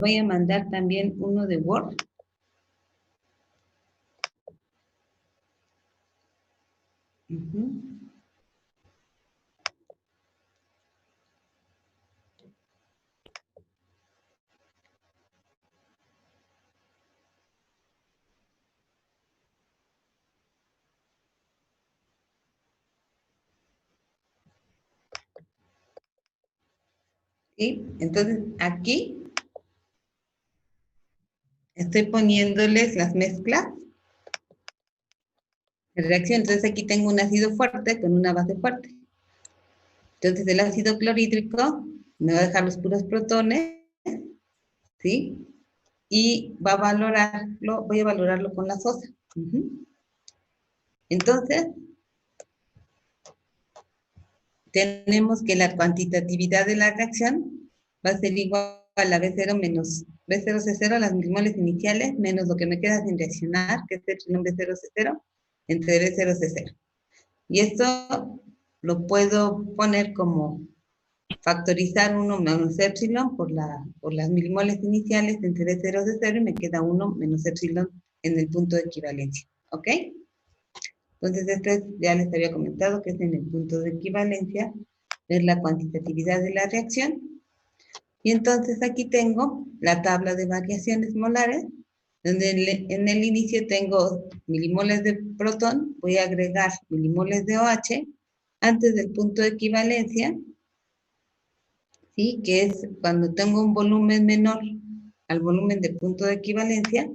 voy a mandar también uno de Word. ¿Sí? Entonces, aquí estoy poniéndoles las mezclas de reacción. Entonces, aquí tengo un ácido fuerte con una base fuerte. Entonces, el ácido clorhídrico me va a dejar los puros protones, ¿sí? Y voy a valorarlo con la sosa. Entonces, tenemos que la cuantitatividad de la reacción va a ser igual a la B0 menos B0C0, las milimoles iniciales, menos lo que me queda sin reaccionar, que es epsilon B0C0, entre B0C0. Y esto lo puedo poner como factorizar 1 menos epsilon por las milimoles iniciales entre B0C0 y me queda 1 menos epsilon en el punto de equivalencia. ¿Ok? Entonces, ya les había comentado que es en el punto de equivalencia, ver la cuantitatividad de la reacción. Y entonces aquí tengo la tabla de variaciones molares, donde en el inicio tengo milimoles de protón, voy a agregar milimoles de OH antes del punto de equivalencia, ¿sí? Que es cuando tengo un volumen menor al volumen de punto de equivalencia.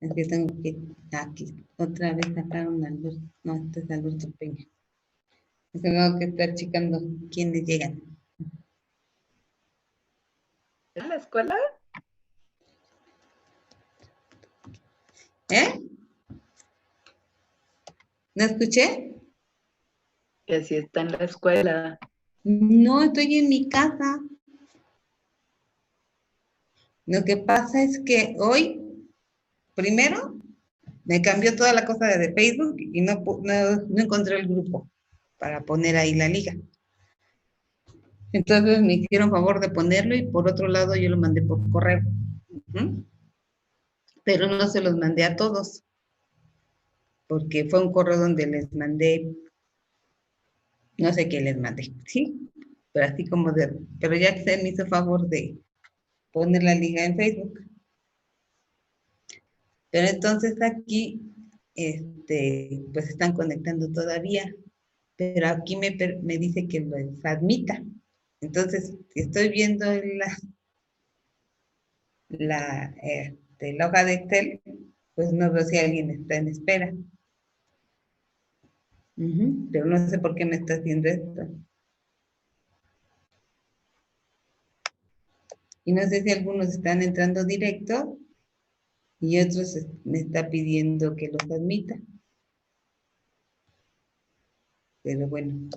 Es que tengo que aquí otra vez sacar un Alberto. No, este es Alberto Peña. Tengo que estar checando quiénes llegan. ¿En la escuela? ¿Eh? ¿No escuché? Que sí está en la escuela. No, estoy en mi casa. Lo que pasa es que hoy, primero, me cambió toda la cosa de Facebook y no encontré el grupo para poner ahí la liga. Entonces me hicieron favor de ponerlo y por otro lado yo lo mandé por correo. Pero no se los mandé a todos, porque fue un correo donde les mandé, no sé qué les mandé, ¿sí? Pero así como pero ya que se me hizo favor de poner la liga en Facebook. Pero entonces aquí, pues están conectando todavía, pero aquí me dice que lo admita. Entonces, si estoy viendo la hoja de Excel, pues no veo si alguien está en espera. Pero no sé por qué me está haciendo esto. Y no sé si algunos están entrando directo y otros me está pidiendo que los admita. Pero bueno,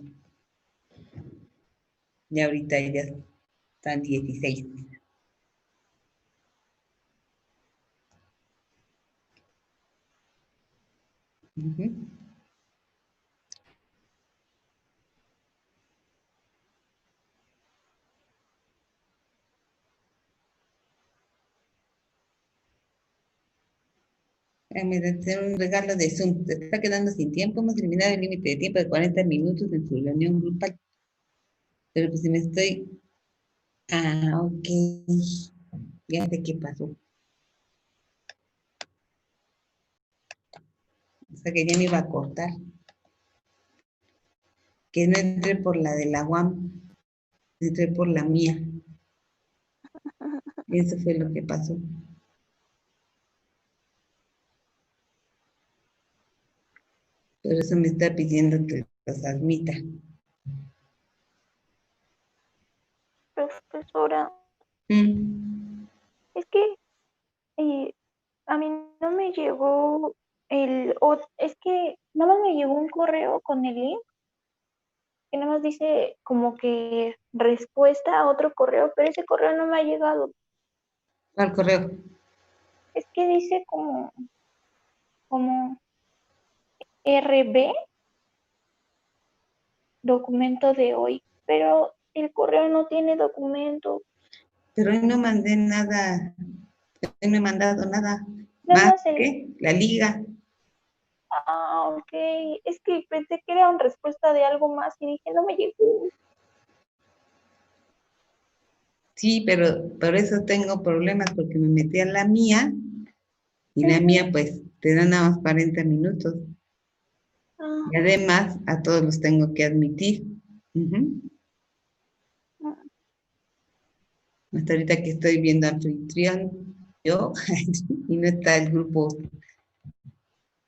ya ahorita ya están 16. Me hacer un regalo de Zoom. Se está quedando sin tiempo. Hemos eliminado el límite de tiempo de 40 minutos en su reunión grupal. Pero pues si me estoy... Ah, ok. Ya sé qué pasó. O sea que ya me iba a cortar. Que no entré por la de la UAM. Entré por la mía. Eso fue lo que pasó. Por eso me está pidiendo que los admita. Profesora, Mm. es que a mí no me llegó es que nada más me llegó un correo con el link que nada más dice como que respuesta a otro correo, pero ese correo no me ha llegado. Al correo. que dice como RB, documento de hoy, pero el correo no tiene documento. Pero hoy no mandé nada, hoy no he mandado nada Nada más más el... que la liga. Ah, ok. Es que pensé que era una respuesta de algo más y dije, no me llegó. Sí, pero por eso tengo problemas porque me metí a la mía y la Ujú. mía pues te da nada más 40 minutos. Ah, Y además a todos los tengo que admitir. Ujú. ah, Hasta ahorita que estoy viendo anfitrión, yo, y no está el grupo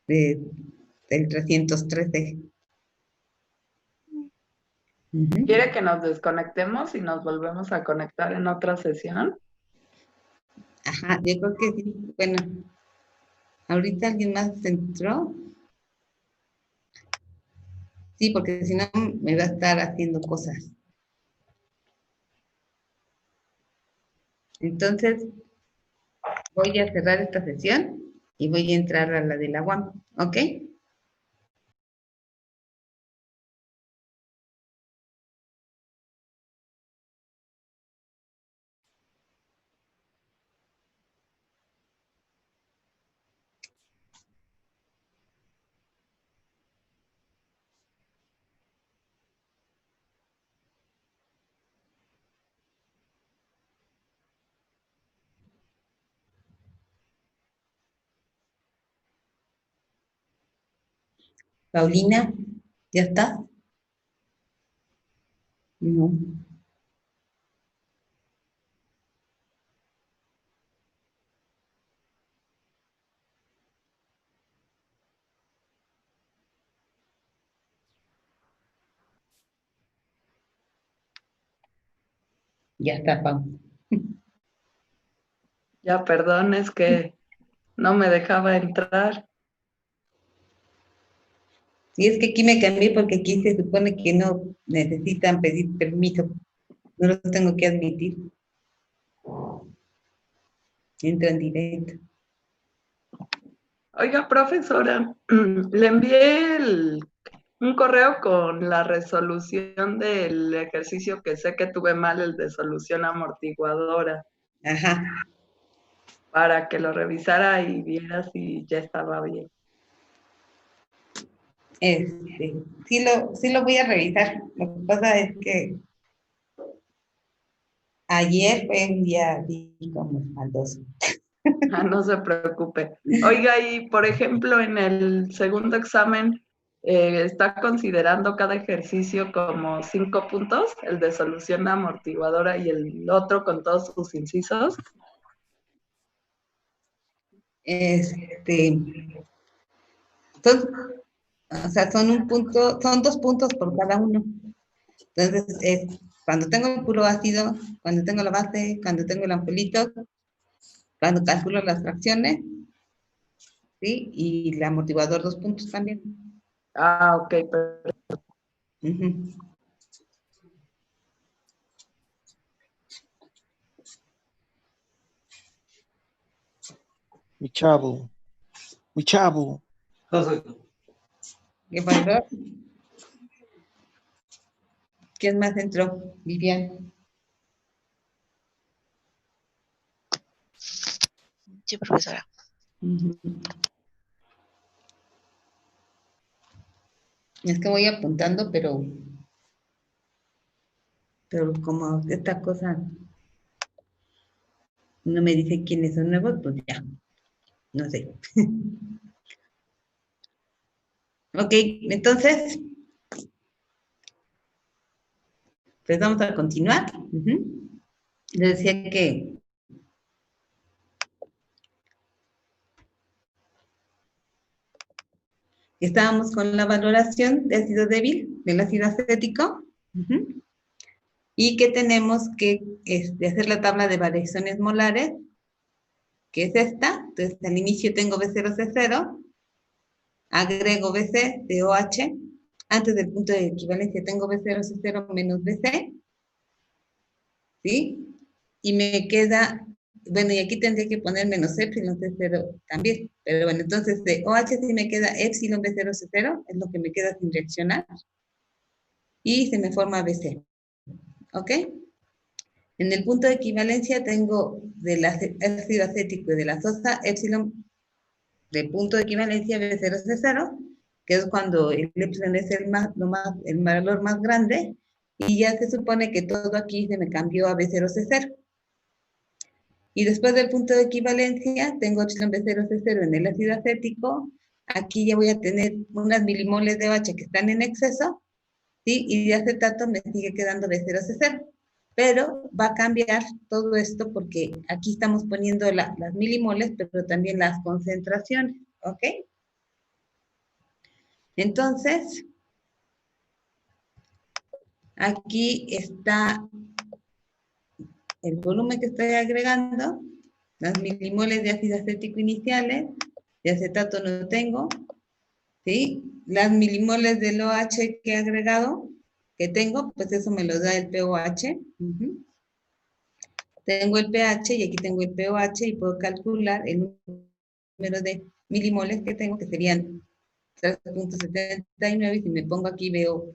de, del 313. Ujú. ¿Quiere que nos desconectemos y nos volvemos a conectar en otra sesión? Ajá, yo creo que sí. Bueno, ahorita alguien más entró. Sí, porque si no me va a estar haciendo cosas. Entonces, voy a cerrar esta sesión y voy a entrar a la de la UAM, ¿ok? Paulina, ¿ya está? No, ya está, Pau. Ya, perdón, es que no me dejaba entrar. Y es que aquí me cambié porque aquí se supone que no necesitan pedir permiso, no los tengo que admitir. Entro en directo. Oiga, profesora, le envié un correo con la resolución del ejercicio que sé que tuve mal, el de solución amortiguadora, Ajá. para que lo revisara y viera si ya estaba bien. Sí lo voy a revisar. Lo que pasa es que ayer fue un día así como maldoso. Ah, no se preocupe. Oiga, y por ejemplo, en el segundo examen, ¿está considerando cada ejercicio como 5 puntos? El de solución amortiguadora y el otro con todos sus incisos. Este, son, o sea, son un punto, son 2 puntos por cada uno. Entonces, es cuando tengo el puro ácido, cuando tengo la base, cuando tengo el ampulito, cuando calculo las fracciones, ¿sí? Y el amortiguador 2 puntos también. Ah, ok, perfecto. Ujú. Mi chavo, mi chavo. ¿Qué pasó? ¿Quién más entró? Vivian. Sí, profesora. Ujú. Es que voy apuntando, pero como esta cosa no me dice quiénes son nuevos, pues ya, no sé. Ok, entonces, pues vamos a continuar. Ujú. Les decía que estábamos con la valoración de ácido débil, del ácido acético, ujú, y que tenemos que hacer la tabla de variaciones molares, que es esta. Entonces, al inicio tengo B0C0, agrego BC de OH, antes del punto de equivalencia tengo B0C0 menos BC, ¿sí? Y me queda bueno, y aquí tendría que poner menos epsilon C0 también. Pero bueno, entonces de OH sí me queda epsilon B0 C0, es lo que me queda sin reaccionar. Y se me forma BC. ¿Ok? En el punto de equivalencia tengo del ácido acético y de la sosa epsilon de punto de equivalencia B0 C0, que es cuando el epsilon es el valor más grande, y ya se supone que todo aquí se me cambió a B0 C0. Y después del punto de equivalencia, tengo epsilon B0 C0 en el ácido acético. Aquí ya voy a tener unas milimoles de OH que están en exceso, ¿sí? Y de acetato me sigue quedando B0 C0. Pero va a cambiar todo esto porque aquí estamos poniendo las milimoles, pero también las concentraciones, ¿ok? Entonces, aquí está el volumen que estoy agregando, las milimoles de ácido acético iniciales, de acetato no tengo, ¿sí? Las milimoles del OH que he agregado, que tengo, pues eso me lo da el pOH. Tengo el pH y aquí tengo el pOH y puedo calcular el número de milimoles que tengo, que serían 3.79, y si me pongo aquí veo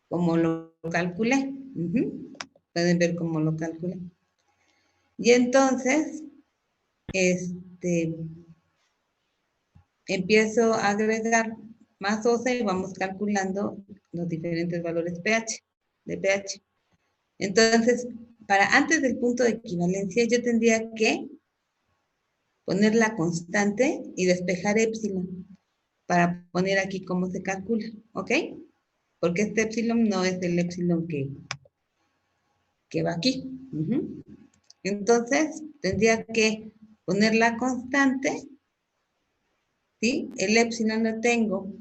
cómo lo calculé. Pueden ver cómo lo calculé. Y entonces, empiezo a agregar más OSA y vamos calculando los diferentes valores de pH. Entonces, antes del punto de equivalencia, yo tendría que poner la constante y despejar epsilon para poner aquí cómo se calcula, ¿ok? Porque este epsilon no es el epsilon que va aquí. Entonces, tendría que poner la constante, ¿sí? El epsilon lo tengo.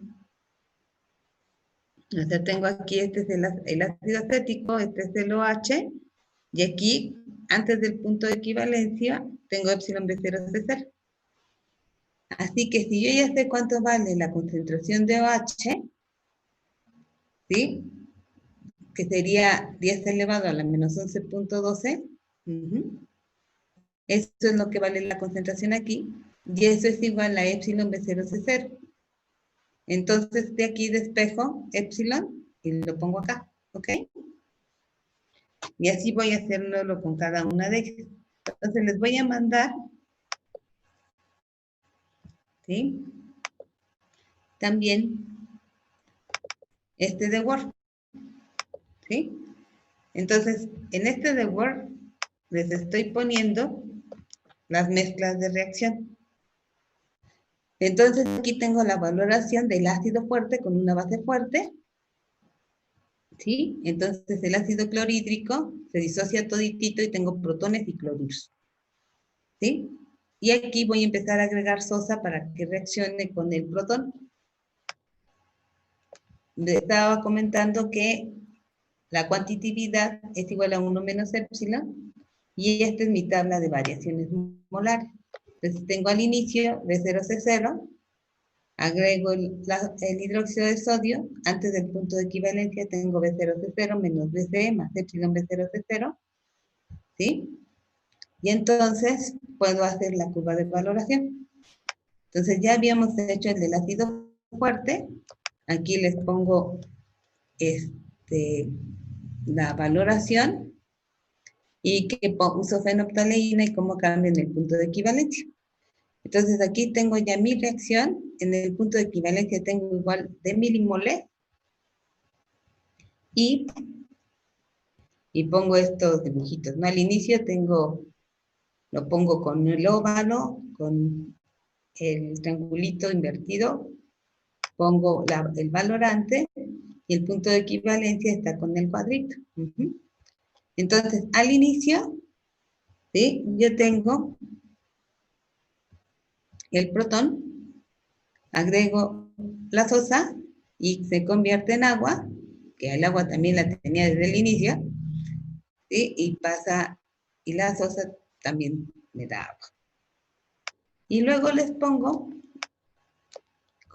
O sea, tengo aquí, este es el ácido acético, este es el OH, y aquí, antes del punto de equivalencia, tengo epsilon B0 C0. Así que si yo ya sé cuánto vale la concentración de OH, ¿sí? Que sería 10 elevado a la menos 11.12, eso es lo que vale la concentración aquí, y eso es igual a epsilon B0 C0. Entonces, de aquí despejo epsilon y lo pongo acá, ¿ok? Y así voy a hacerlo con cada una de ellas. Entonces, les voy a mandar, ¿sí? También de Word, ¿sí? Entonces, en de Word, les estoy poniendo las mezclas de reacción. Entonces, aquí tengo la valoración del ácido fuerte con una base fuerte, ¿sí? Entonces, el ácido clorhídrico se disocia toditito y tengo protones y cloruros, ¿sí? Y aquí voy a empezar a agregar sosa para que reaccione con el protón. Les estaba comentando que la cuantitatividad es igual a 1 menos epsilon, y esta es mi tabla de variaciones molares. Entonces, tengo al inicio B0C0, agrego el hidróxido de sodio, antes del punto de equivalencia tengo B0C0 menos BCE más epsilon B0C0, ¿sí? Y entonces puedo hacer la curva de valoración. Entonces ya habíamos hecho el del ácido fuerte, aquí les pongo la valoración y que uso fenolftaleína y cómo cambia en el punto de equivalencia. Entonces aquí tengo ya mi reacción, en el punto de equivalencia tengo igual de milimoles y pongo estos dibujitos, ¿no? Al inicio lo pongo con el óvalo, con el triangulito invertido, pongo el valorante y el punto de equivalencia está con el cuadrito. Entonces, al inicio, ¿sí? Yo tengo el protón, agrego la sosa y se convierte en agua, que el agua también la tenía desde el inicio, ¿sí? Y la sosa también me da agua. Y luego les pongo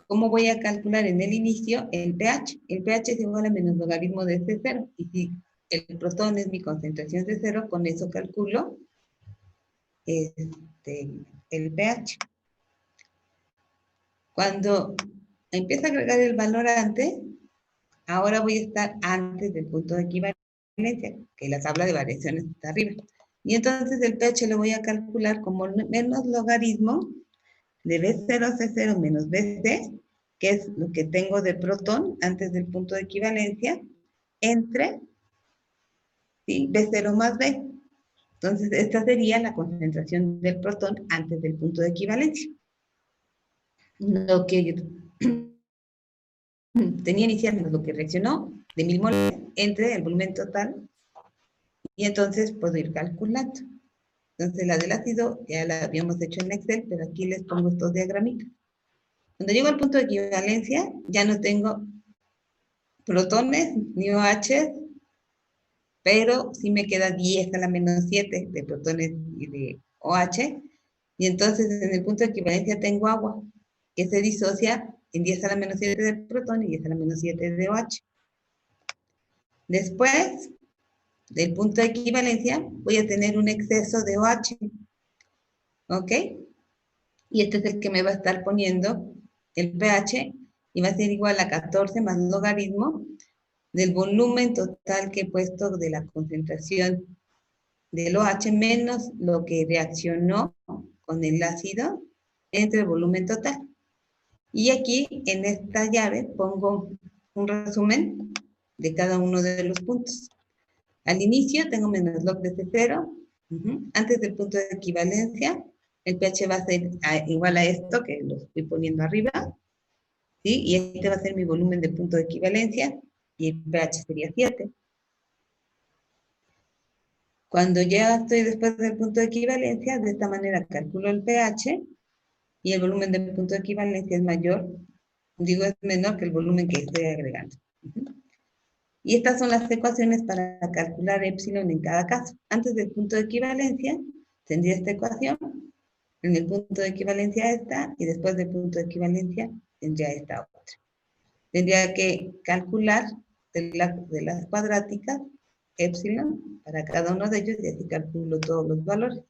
cómo voy a calcular en el inicio el pH. El pH es igual a menos logaritmo de C0. Y si el protón es mi concentración de 0, con eso calculo el pH. Cuando empiezo a agregar el valorante, ahora voy a estar antes del punto de equivalencia, que la tabla de variaciones está arriba. Y entonces el pH lo voy a calcular como menos logaritmo de B0, C0 menos BC, que es lo que tengo de protón antes del punto de equivalencia, entre B0 más B. Entonces, esta sería la concentración del protón antes del punto de equivalencia. Lo que tenía inicialmente, lo que reaccionó de 1000 moles entre el volumen total, y entonces puedo ir calculando. Entonces, la del ácido ya la habíamos hecho en Excel, pero aquí les pongo estos diagramitas. Cuando llego al punto de equivalencia, ya no tengo protones ni OH, pero sí me queda 10 a la menos 7 de protones y de OH, y entonces en el punto de equivalencia tengo agua, que se disocia en 10 a la menos 7 de protón y 10 a la menos 7 de OH. Después del punto de equivalencia voy a tener un exceso de OH, ¿ok? Y este es el que me va a estar poniendo el pH, y va a ser igual a 14 más logaritmo del volumen total que he puesto de la concentración del OH menos lo que reaccionó con el ácido entre el volumen total. Y aquí en esta llave pongo un resumen de cada uno de los puntos. Al inicio tengo menos log de C0. Antes del punto de equivalencia, el pH va a ser igual a esto, que lo estoy poniendo arriba, ¿sí? Y este va a ser mi volumen de punto de equivalencia, y el pH sería 7. Cuando ya estoy después del punto de equivalencia, de esta manera calculo el pH, y el volumen del punto de equivalencia es mayor, es menor que el volumen que estoy agregando. Y estas son las ecuaciones para calcular epsilon en cada caso. Antes del punto de equivalencia, tendría esta ecuación, en el punto de equivalencia esta, y después del punto de equivalencia tendría esta otra. Tendría que calcular de las cuadráticas epsilon para cada uno de ellos, y así calculo todos los valores.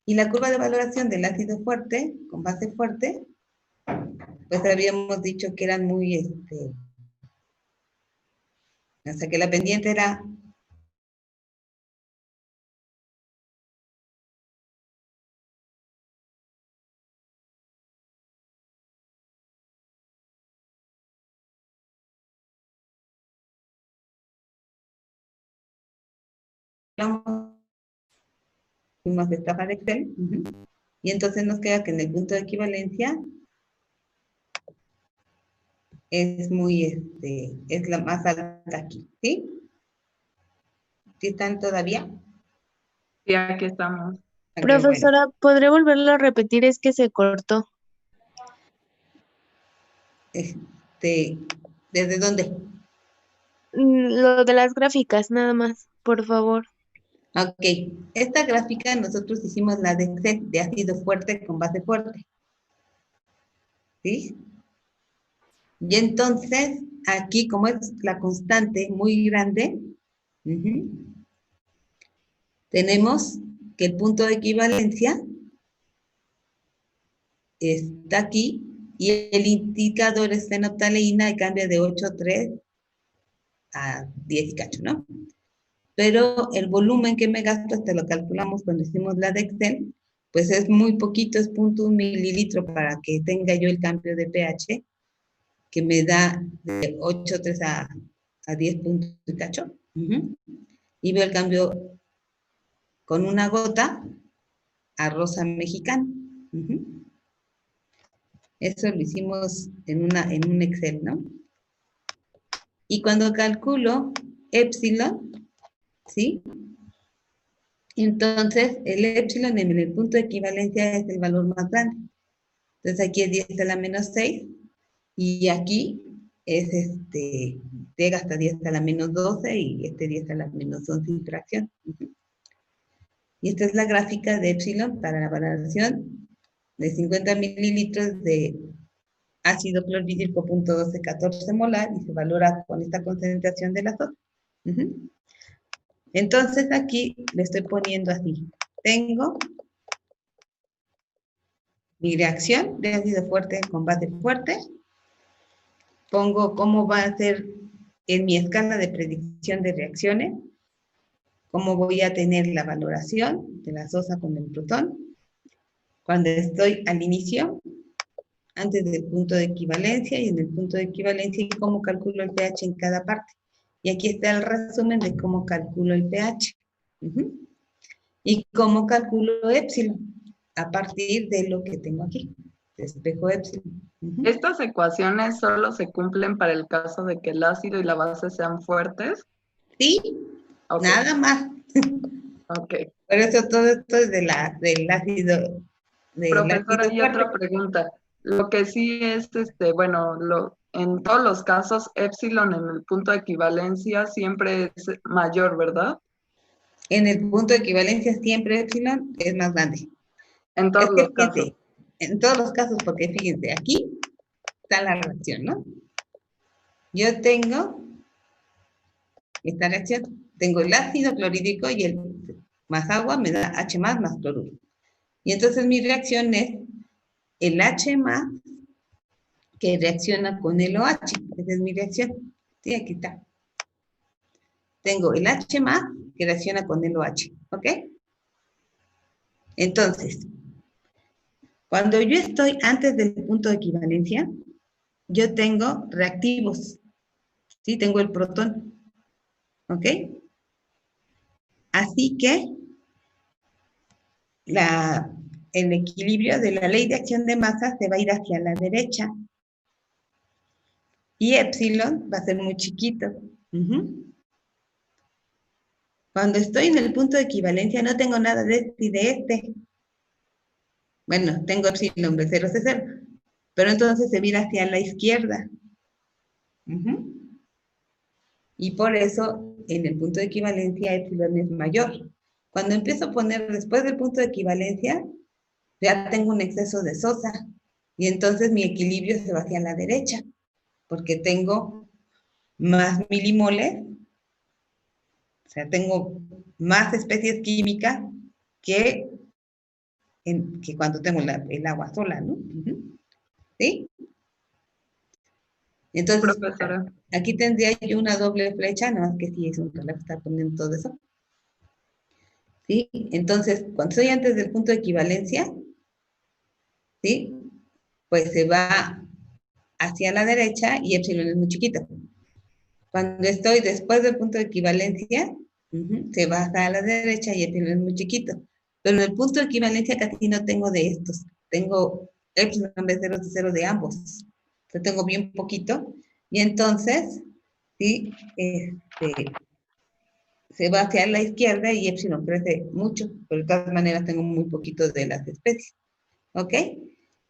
Y la curva de valoración del ácido fuerte, con base fuerte, pues habíamos dicho que eran muy, o sea que la pendiente era fuimos de esta para Excel, y entonces nos queda que en el punto de equivalencia es muy, es la más alta aquí, ¿sí? ¿Sí están todavía? Sí, aquí estamos. Okay, Profesora, bueno. ¿podré volverlo a repetir? Es que se cortó. ¿Desde dónde? Lo de las gráficas, nada más, por favor. Ok, esta gráfica nosotros hicimos la de Excel, de ácido fuerte con base fuerte, ¿sí? Y entonces, aquí como es la constante muy grande, tenemos que el punto de equivalencia está aquí, y el indicador es fenolftaleína y cambia de 8,3 a 10 y cacho, ¿no? Pero el volumen que me gasto, hasta lo calculamos cuando hicimos la de Excel, pues es muy poquito, es 0.1 mililitro para que tenga yo el cambio de pH, que me da de 8,3 a 10 puntos y cacho. Y veo el cambio con una gota a rosa mexicano. Eso lo hicimos en un Excel, ¿no? Y cuando calculo epsilon, ¿sí? Entonces, el epsilon en el punto de equivalencia es el valor más grande. Entonces, aquí es 10 a la menos 6, y aquí es llega hasta 10 a la menos 12, y 10 a la menos 11 y fracción. Y esta es la gráfica de epsilon para la valoración de 50 mililitros de ácido clorhídrico 0.1214 molar, y se valora con esta concentración del azoto. Entonces aquí le estoy poniendo así, tengo mi reacción de ácido fuerte con base fuerte. Pongo cómo va a ser en mi escala de predicción de reacciones, cómo voy a tener la valoración de la sosa con el protón. Cuando estoy al inicio, antes del punto de equivalencia y en el punto de equivalencia y cómo calculo el pH en cada parte. Y aquí está el resumen de cómo calculo el pH. Y cómo calculo épsilon a partir de lo que tengo aquí, espejo épsilon. ¿Estas ecuaciones solo se cumplen para el caso de que el ácido y la base sean fuertes? Sí, Okay. nada más. Ok. Por eso todo esto es del ácido. Profesora, y otra pregunta. Lo que sí es, bueno, en todos los casos, épsilon en el punto de equivalencia siempre es mayor, ¿verdad? En el punto de equivalencia siempre épsilon es más grande. En todos los casos. En todos los casos, porque fíjense, aquí está la reacción, ¿no? Yo tengo esta reacción. Tengo el ácido clorhídrico y el más agua me da H más cloruro. Y entonces mi reacción es el H más que reacciona con el OH. Esa es mi reacción. Sí, aquí está. Tengo el H más que reacciona con el OH. ¿Ok? Entonces, cuando yo estoy antes del punto de equivalencia, yo tengo reactivos. ¿Sí? Tengo el protón. ¿Ok? Así que el equilibrio de la ley de acción de masa se va a ir hacia la derecha. Y épsilon va a ser muy chiquito. Cuando estoy en el punto de equivalencia no tengo nada de este y de este. Bueno, tengo epsilon B0, C0. Pero entonces se mira hacia la izquierda. Y por eso en el punto de equivalencia epsilon es mayor. Cuando empiezo a poner después del punto de equivalencia, ya tengo un exceso de sosa. Y entonces mi equilibrio se va hacia la derecha. Porque tengo más milimoles. O sea, tengo más especies químicas que cuando tengo el agua sola, ¿no? ¿Sí? Entonces, profesora, aquí tendría yo una doble flecha, nada más que sí es un relajo estar poniendo todo eso. ¿Sí? Entonces, cuando estoy antes del punto de equivalencia, ¿sí? Pues se va hacia la derecha y epsilon es muy chiquito. Cuando estoy después del punto de equivalencia, se baja a la derecha y epsilon es muy chiquito. Pero en el punto de equivalencia casi no tengo de estos. Tengo epsilon B0 de 0 de ambos. Yo tengo bien poquito. Y entonces, ¿sí? Se va hacia la izquierda y epsilon crece mucho. Pero de todas maneras tengo muy poquito de las especies. ¿Ok?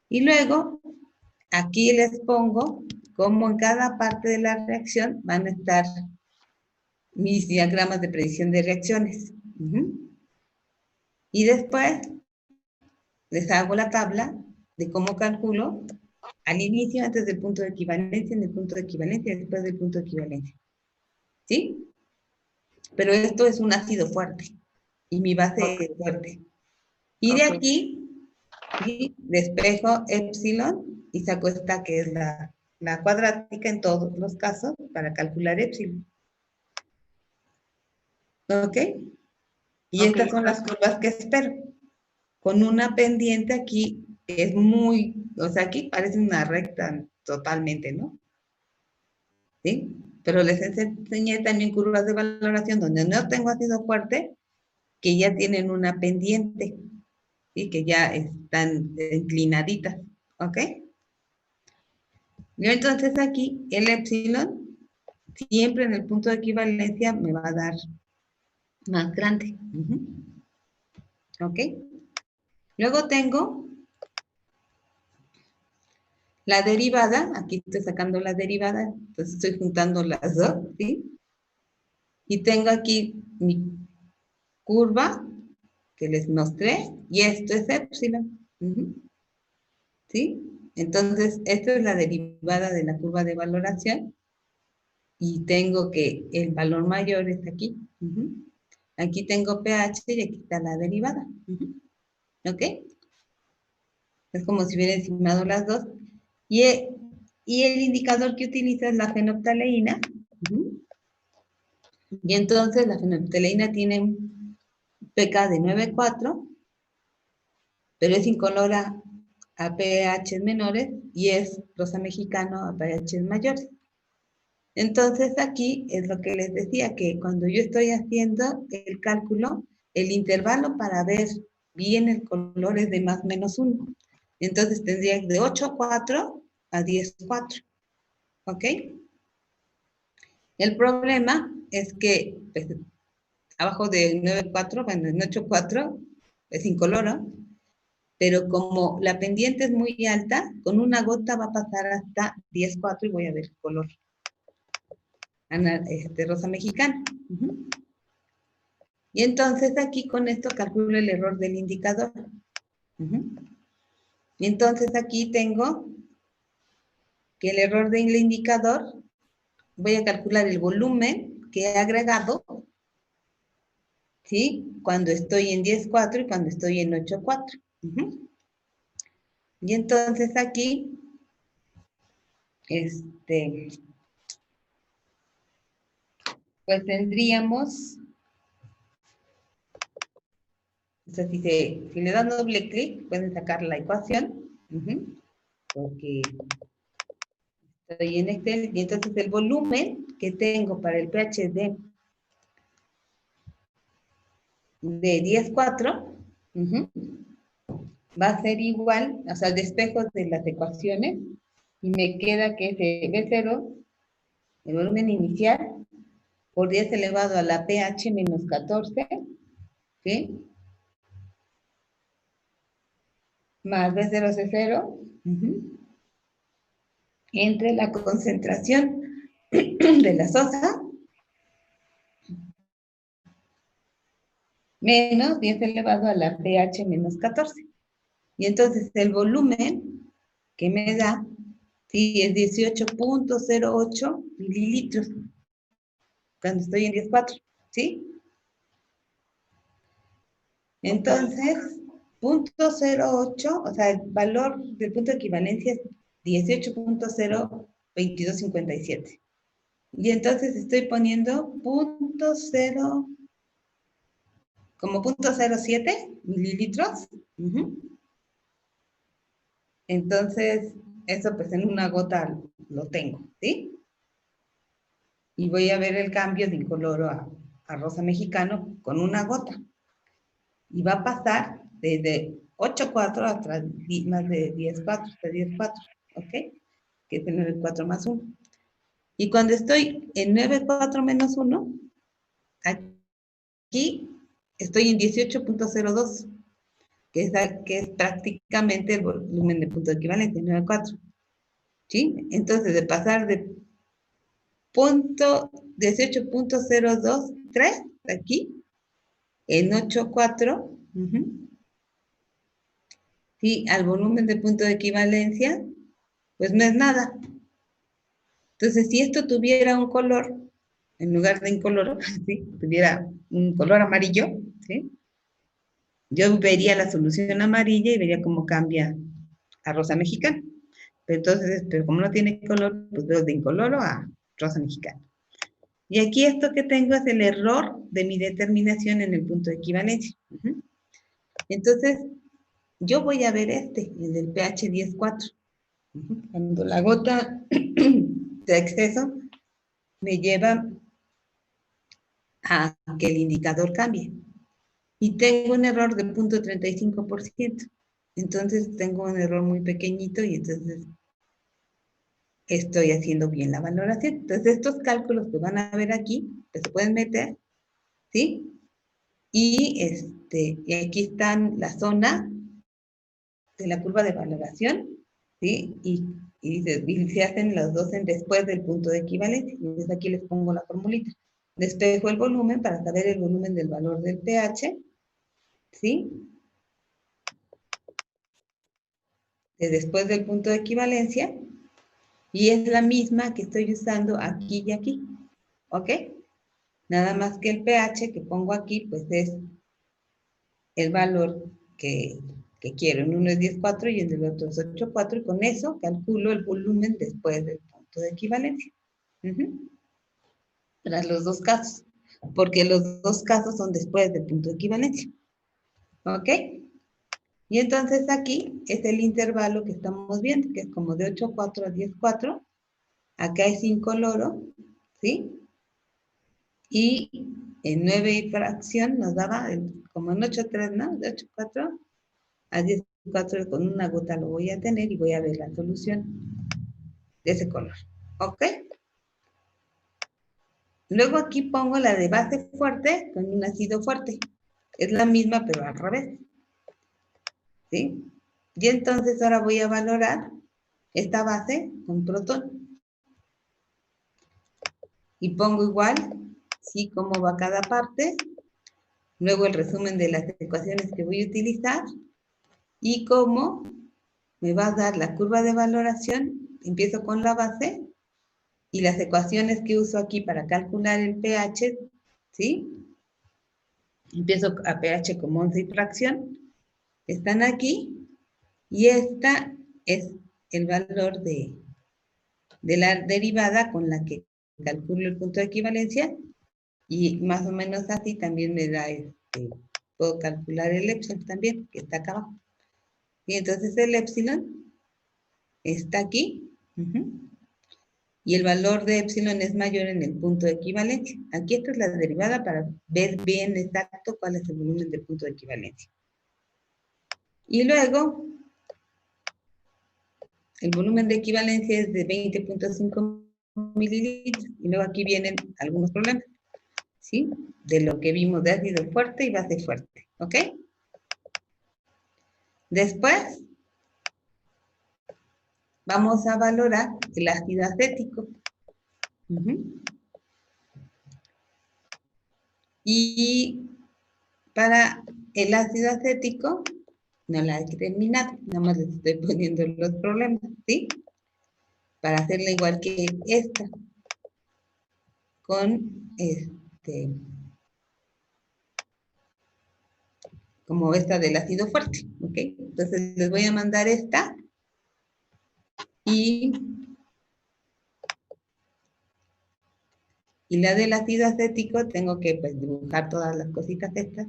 Y luego, aquí les pongo cómo en cada parte de la reacción van a estar mis diagramas de predicción de reacciones. Y después les hago la tabla de cómo calculo al inicio, antes del punto de equivalencia, en el punto de equivalencia, después del punto de equivalencia. ¿Sí? Pero esto es un ácido fuerte y mi base es fuerte. Y de aquí, ¿sí? Despejo epsilon y saco esta que es la cuadrática en todos los casos para calcular epsilon. ¿Ok? Y estas son las curvas que espero. Con una pendiente aquí es muy, o sea, aquí parece una recta totalmente, ¿no? ¿Sí? Pero les enseñé también curvas de valoración donde no tengo ácido fuerte, que ya tienen una pendiente, ¿sí? Que ya están inclinaditas, ¿ok? Y entonces aquí el epsilon, siempre en el punto de equivalencia me va a dar más grande. ¿Ok? Luego tengo la derivada, aquí estoy sacando la derivada, entonces estoy juntando las dos, ¿sí? Y tengo aquí mi curva que les mostré, y esto es epsilon. ¿Sí? Entonces, esta es la derivada de la curva de valoración, y tengo que el valor mayor está aquí. Aquí tengo pH y aquí está la derivada. ¿Ok? Es como si hubiera encimado las dos. Y el indicador que utiliza es la fenolftaleína. Y entonces la fenolftaleína tiene un pK de 9,4, pero es incolora a pH menores y es rosa mexicano a pH mayores. Entonces aquí es lo que les decía, que cuando yo estoy haciendo el cálculo, el intervalo para ver bien el color es de más o menos 1. Entonces tendría de 8,4 a 10,4. ¿Ok? El problema es que pues, abajo de 9,4, bueno, en 8,4 es incoloro, pero como la pendiente es muy alta, con una gota va a pasar hasta 10,4 y voy a ver el color rosa mexicana. Y entonces aquí con esto calculo el error del indicador. Y entonces aquí tengo que el error del indicador, voy a calcular el volumen que he agregado, ¿sí? Cuando estoy en 10,4 y cuando estoy en 8,4. Y entonces aquí, pues tendríamos, o sea, si le dan doble clic, pueden sacar la ecuación, porque estoy en Excel, y entonces el volumen que tengo para el pH de 10,4 va a ser igual, o sea, el despejo de las ecuaciones, y me queda que es B0, el volumen inicial, por 10 elevado a la pH menos 14, ¿sí? Más B0 C0, entre la concentración de la sosa, menos 10 elevado a la pH menos 14. Y entonces el volumen que me da, sí, es 18,08 mililitros, cuando estoy en 10,4, ¿sí? Entonces, 0,08, o sea, el valor del punto de equivalencia es 18,02257. Y entonces estoy poniendo como 0,07 mililitros. Entonces, eso pues en una gota lo tengo, ¿sí? Y voy a ver el cambio de incoloro a rosa mexicano con una gota. Y va a pasar desde 8,4 hasta más de 10,4, hasta 10,4, ¿ok? Que es el 9,4 más 1. Y cuando estoy en 9,4 menos 1, aquí estoy en 18,02, que es prácticamente el volumen de punto de equivalencia, 9,4. ¿Sí? Entonces, de pasar de 18,023 aquí, en 8,4, ¿sí? Al volumen de punto de equivalencia, pues no es nada. Entonces, si esto tuviera un color, en lugar de incoloro, ¿sí? Tuviera un color amarillo, ¿sí? Yo vería la solución amarilla y vería cómo cambia a rosa mexicana. Pero como no tiene color, pues veo de incoloro a rosa mexicana. Y aquí esto que tengo es el error de mi determinación en el punto de equivalencia. Entonces, yo voy a ver el del pH 10,4. Cuando la gota de exceso me lleva a que el indicador cambie. Y tengo un error de 0,35%. Entonces tengo un error muy pequeñito y entonces estoy haciendo bien la valoración. Entonces estos cálculos que van a ver aquí, pues se pueden meter, ¿sí? Y aquí están la zona de la curva de valoración, ¿sí? Y se hacen los dos después del punto de equivalencia. Entonces aquí les pongo la formulita. Despejo el volumen para saber el volumen del valor del pH, ¿sí? Después del punto de equivalencia, y es la misma que estoy usando aquí y aquí, ¿ok? Nada más que el pH que pongo aquí, pues es el valor que quiero. En uno es 10,4 y en el otro es 8,4 y con eso calculo el volumen después del punto de equivalencia. Para los dos casos, porque los dos casos son después del punto de equivalencia. ¿Ok? Y entonces aquí es el intervalo que estamos viendo, que es como de 8,4 a 10,4. Acá es incoloro, ¿sí? Y en 9 y fracción nos daba como en 8,3, ¿no? De 8,4 a 10,4 con una gota lo voy a tener y voy a ver la solución de ese color. ¿Ok? Luego aquí pongo la de base fuerte con un ácido fuerte. Es la misma, pero al revés. ¿Sí? Y entonces ahora voy a valorar esta base con protón. Y pongo igual, ¿sí? Cómo va cada parte. Luego el resumen de las ecuaciones que voy a utilizar. Y cómo me va a dar la curva de valoración. Empiezo con la base. Y las ecuaciones que uso aquí para calcular el pH, ¿sí? Empiezo a pH como 11 y fracción. Están aquí. Y esta es el valor de la derivada con la que calculo el punto de equivalencia. Y más o menos así también me da, puedo calcular el epsilon también, que está acá abajo. Y entonces el epsilon está aquí. Y el valor de epsilon es mayor en el punto de equivalencia. Aquí esta es la derivada para ver bien exacto cuál es el volumen del punto de equivalencia. Y luego, el volumen de equivalencia es de 20,5 mililitros. Y luego aquí vienen algunos problemas, ¿sí? De lo que vimos de ácido fuerte y base fuerte, ¿ok? Después, vamos a valorar el ácido acético. Y para el ácido acético, no la he terminado, nada más les estoy poniendo los problemas, ¿sí? Para hacerla igual que esta, con como esta del ácido fuerte, ¿ok? Entonces les voy a mandar esta y la del ácido acético tengo que pues, dibujar todas las cositas estas.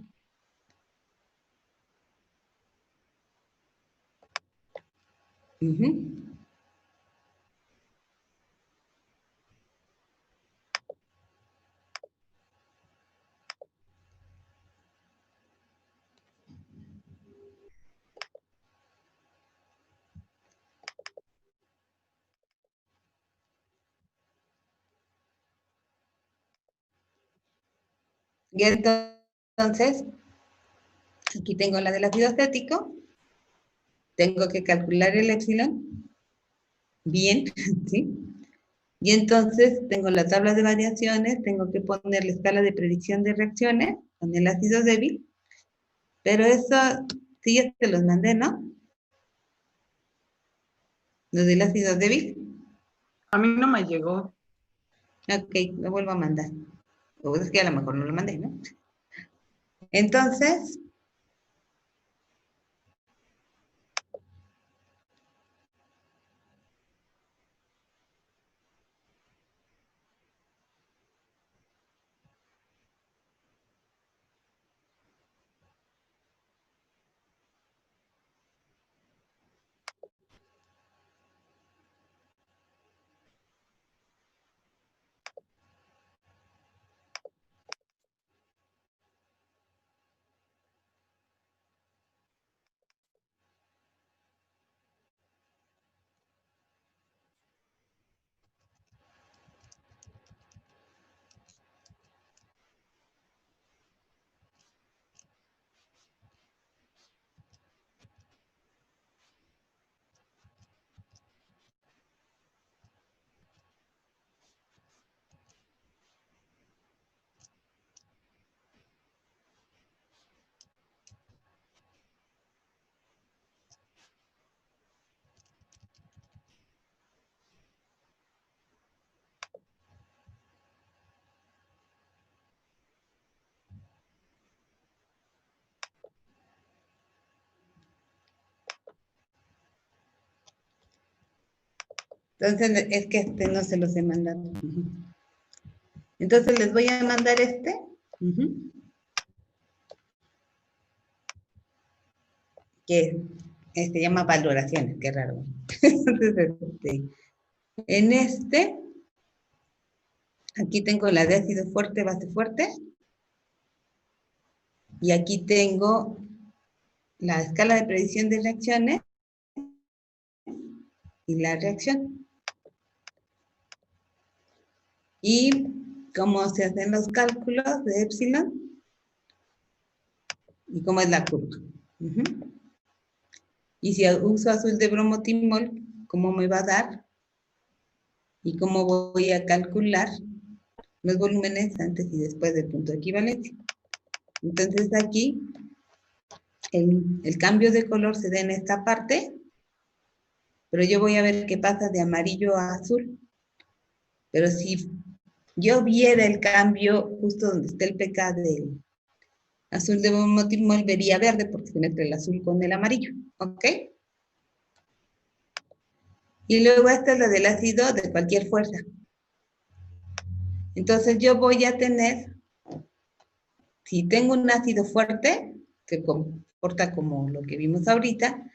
Y entonces, aquí tengo la del ácido acético, tengo que calcular el epsilon, bien, ¿sí? Y entonces tengo la tabla de variaciones, tengo que poner la escala de predicción de reacciones con el ácido débil, pero eso sí ya te los mandé, ¿no? Lo del ácido débil. A mí no me llegó. Ok, lo vuelvo a mandar. O es que a lo mejor no lo mandé, ¿no? Entonces, Entonces, es que este no se los he mandado. Ujú. Entonces, les voy a mandar este. Ujú. Que se llama valoraciones, qué raro. Entonces, en este, aquí tengo la de ácido fuerte, base fuerte. Y aquí tengo la escala de predicción de reacciones y la reacción. Y cómo se hacen los cálculos de epsilon y cómo es la curva. Ujú. Y si uso azul de bromotimol, cómo me va a dar y cómo voy a calcular los volúmenes antes y después del punto de equivalencia. Entonces aquí el cambio de color se da en esta parte, pero yo voy a ver qué pasa de amarillo a azul. Pero si yo viera el cambio justo donde está el pK del azul de bromotimol, vería verde porque se mezcla el azul con el amarillo, ¿ok? Y luego esta es la del ácido de cualquier fuerza. Entonces yo voy a tener, si tengo un ácido fuerte, que comporta como lo que vimos ahorita,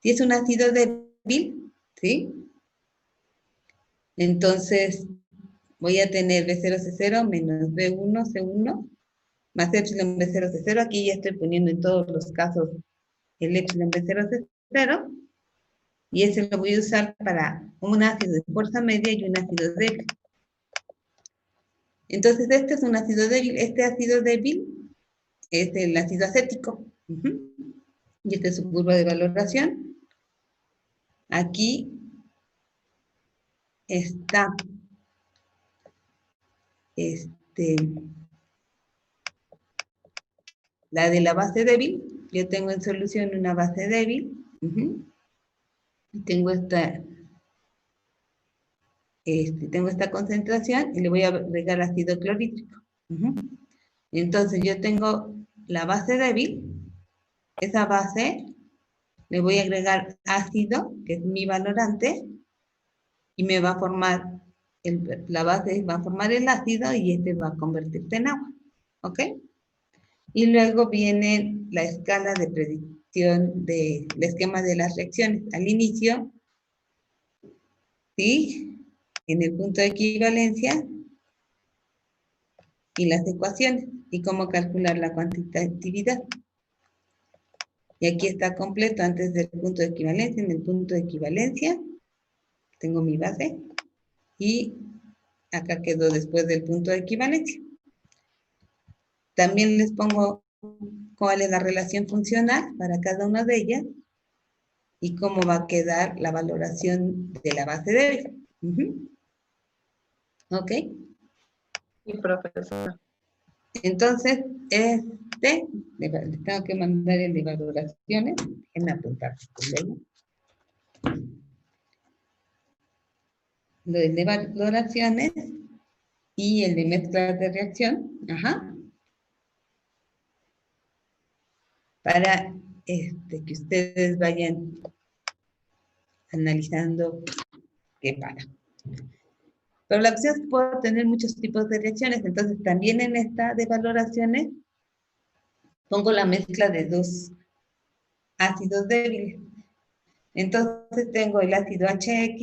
si es un ácido débil, ¿sí? Entonces voy a tener B0C0 menos B1C1 más epsilon B0C0. Aquí ya estoy poniendo en todos los casos el epsilon B0C0. Y ese lo voy a usar para un ácido de fuerza media y un ácido débil. Entonces, este es un ácido débil. Este ácido débil es el ácido acético. Uh-huh. Y esta es su curva de valoración. Aquí está la de la base débil. Yo tengo en solución una base débil. Uh-huh. Y tengo tengo esta concentración y le voy a agregar ácido clorhídrico. Uh-huh. Entonces yo tengo la base débil, esa base le voy a agregar ácido, que es mi valorante, y me va a formar, la base va a formar el ácido y este va a convertirse en agua, ¿ok? Y luego viene la escala de predicción del esquema de las reacciones. Al inicio, ¿sí? En el punto de equivalencia y las ecuaciones y cómo calcular la cuantitatividad. Y aquí está completo antes del punto de equivalencia. En el punto de equivalencia tengo mi base y acá quedó después del punto de equivalencia. También les pongo cuál es la relación funcional para cada una de ellas y cómo va a quedar la valoración de la base débil. Uh-huh. ¿Ok? Sí, profesor. Entonces, les tengo que mandar el de valoraciones. Déjenme apuntar. Lo de valoraciones y el de mezclas de reacción. Ajá. Para que ustedes vayan analizando qué para. Pero la opción es que puedo tener muchos tipos de reacciones, entonces también en esta de valoraciones pongo la mezcla de dos ácidos débiles. Entonces tengo el ácido HX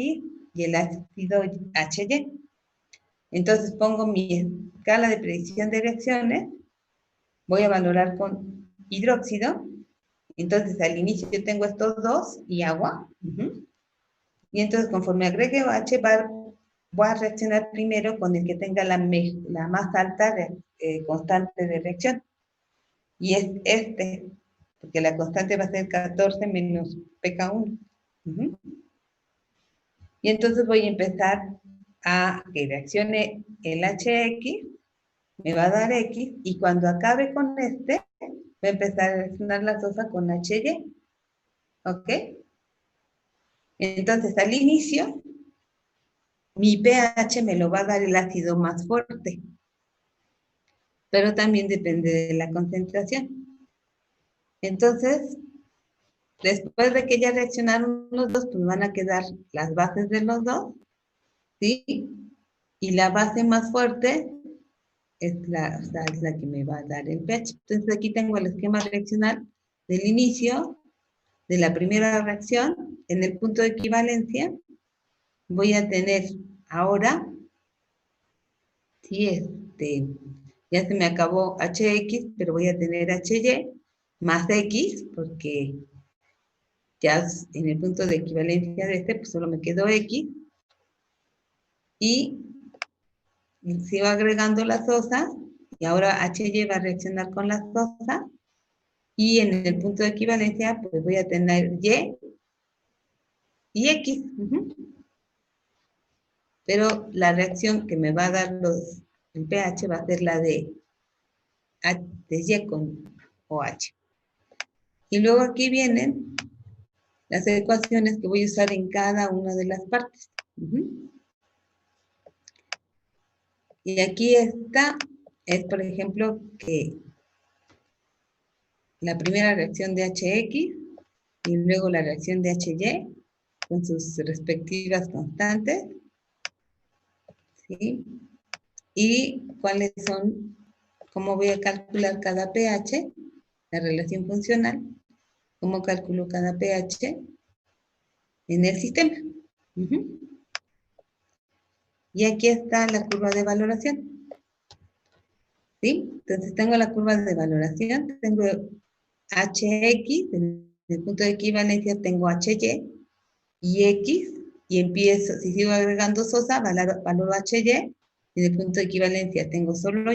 y el ácido HY. Entonces pongo mi escala de predicción de reacciones, voy a valorar con hidróxido. Entonces al inicio yo tengo estos dos y agua. Uh-huh. Y entonces conforme agregue OH voy a reaccionar primero con el que tenga la más alta constante de reacción. Y es porque la constante va a ser 14 menos pK1. Uh-huh. Y entonces voy a empezar a que reaccione el HX, me va a dar X, y cuando acabe con voy a empezar a reaccionar la sosa con HY. ¿Ok? Entonces, al inicio, mi pH me lo va a dar el ácido más fuerte, pero también depende de la concentración. Entonces, después de que ya reaccionaron los dos, pues van a quedar las bases de los dos, ¿sí? Y la base más fuerte es o sea, es la que me va a dar el pH. Entonces aquí tengo el esquema reaccional del inicio de la primera reacción. En el punto de equivalencia voy a tener ahora, sí, ya se me acabó HX, pero voy a tener HY más X, porque ya en el punto de equivalencia de pues solo me quedó X, y sigo agregando las osas, y ahora HY va a reaccionar con las osas, y en el punto de equivalencia, pues voy a tener y X. Pero la reacción que me va a dar el pH va a ser la de Y con OH. Y luego aquí vienen las ecuaciones que voy a usar en cada una de las partes. Y aquí está, es por ejemplo que la primera reacción de HX y luego la reacción de HY con sus respectivas constantes, ¿sí? Y cuáles son, cómo voy a calcular cada pH, la relación funcional, cómo calculo cada pH en el sistema. Y aquí está la curva de valoración. ¿Sí? Entonces tengo la curva de valoración, tengo HX, en el punto de equivalencia tengo HY y X, y empiezo, si sigo agregando sosa, valoro HY, en el punto de equivalencia tengo solo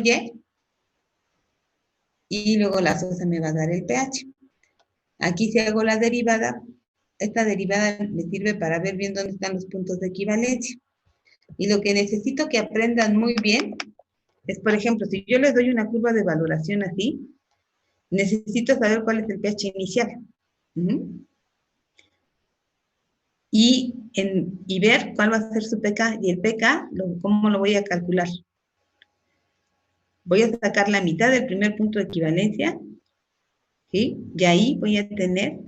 y luego la sosa me va a dar el pH. Aquí si hago la derivada, esta derivada me sirve para ver bien dónde están los puntos de equivalencia. Y lo que necesito que aprendan muy bien es, por ejemplo, si yo les doy una curva de valoración así, necesito saber cuál es el pH inicial. Y ver cuál va a ser su pK. Y el pK, ¿cómo lo voy a calcular? Voy a sacar la mitad del primer punto de equivalencia, ¿sí? Y ahí voy a tener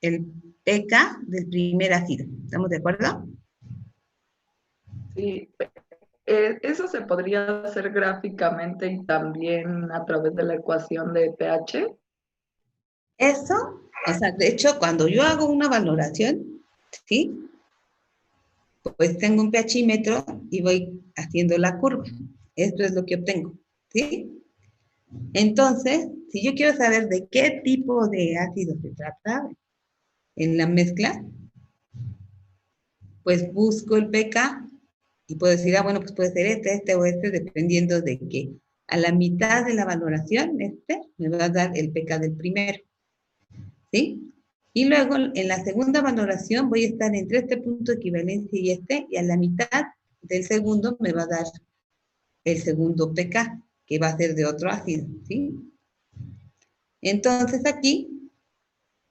el pK del primer ácido. ¿Estamos de acuerdo? Sí, eso se podría hacer gráficamente y también a través de la ecuación de pH. Eso, o sea, de hecho, cuando yo hago una valoración, ¿sí? Pues tengo un pHímetro y voy haciendo la curva. Esto es lo que obtengo, ¿sí? Entonces, si yo quiero saber de qué tipo de ácido se trata en la mezcla, pues busco el pK y puedo decir, bueno, pues puede ser este o este, dependiendo de que a la mitad de la valoración, me va a dar el pK del primero, ¿sí? Y luego, en la segunda valoración, voy a estar entre este punto de equivalencia y a la mitad del segundo me va a dar el segundo pK, que va a ser de otro ácido, ¿sí? Entonces, aquí,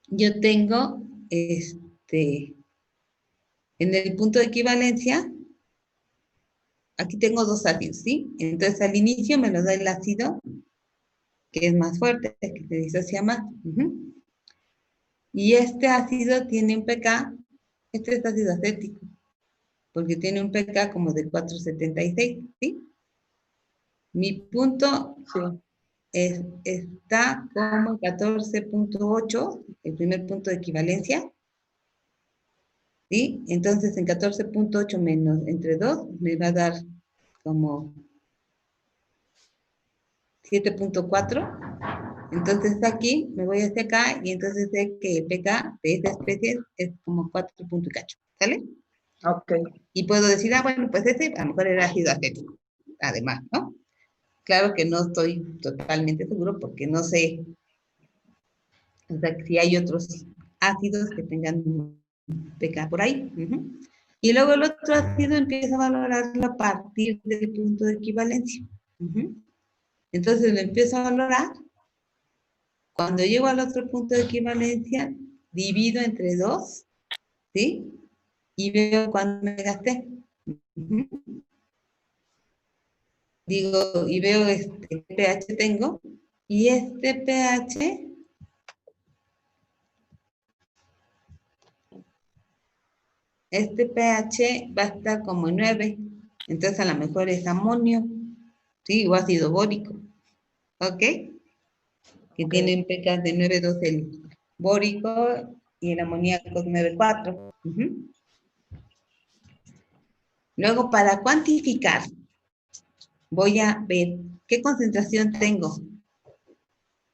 yo tengo, en el punto de equivalencia, aquí tengo dos ácidos, ¿sí? Entonces, al inicio me lo da el ácido que es más fuerte, que se disocia más. Y este ácido tiene un pK, este es ácido acético, porque tiene un pK como de 476, ¿sí? Mi punto está como 14.8, el primer punto de equivalencia, ¿sí? Entonces, en 14.8 menos entre 2 me va a dar como 7.4. Entonces aquí me voy hacia acá y entonces sé que el pK de esta especie es como 4 punto y cacho, ¿sale? Ok. Y puedo decir, bueno, pues ese a lo mejor era ácido acético, además, ¿no? Claro que no estoy totalmente seguro porque no sé, o sea, si hay otros ácidos que tengan un pK por ahí. Y luego el otro ácido empieza a valorarlo a partir del punto de equivalencia. Entonces lo empiezo a valorar. Cuando llego al otro punto de equivalencia, divido entre 2, ¿sí? Y veo cuánto me gasté. Digo, y veo qué pH tengo. Y este pH este pH va a estar como en 9. Entonces a lo mejor es amonio, ¿sí? O ácido bórico, ¿ok? Que tiene un pH de 9,2 el bórico y el amoníaco es 9,4. Luego, para cuantificar, voy a ver qué concentración tengo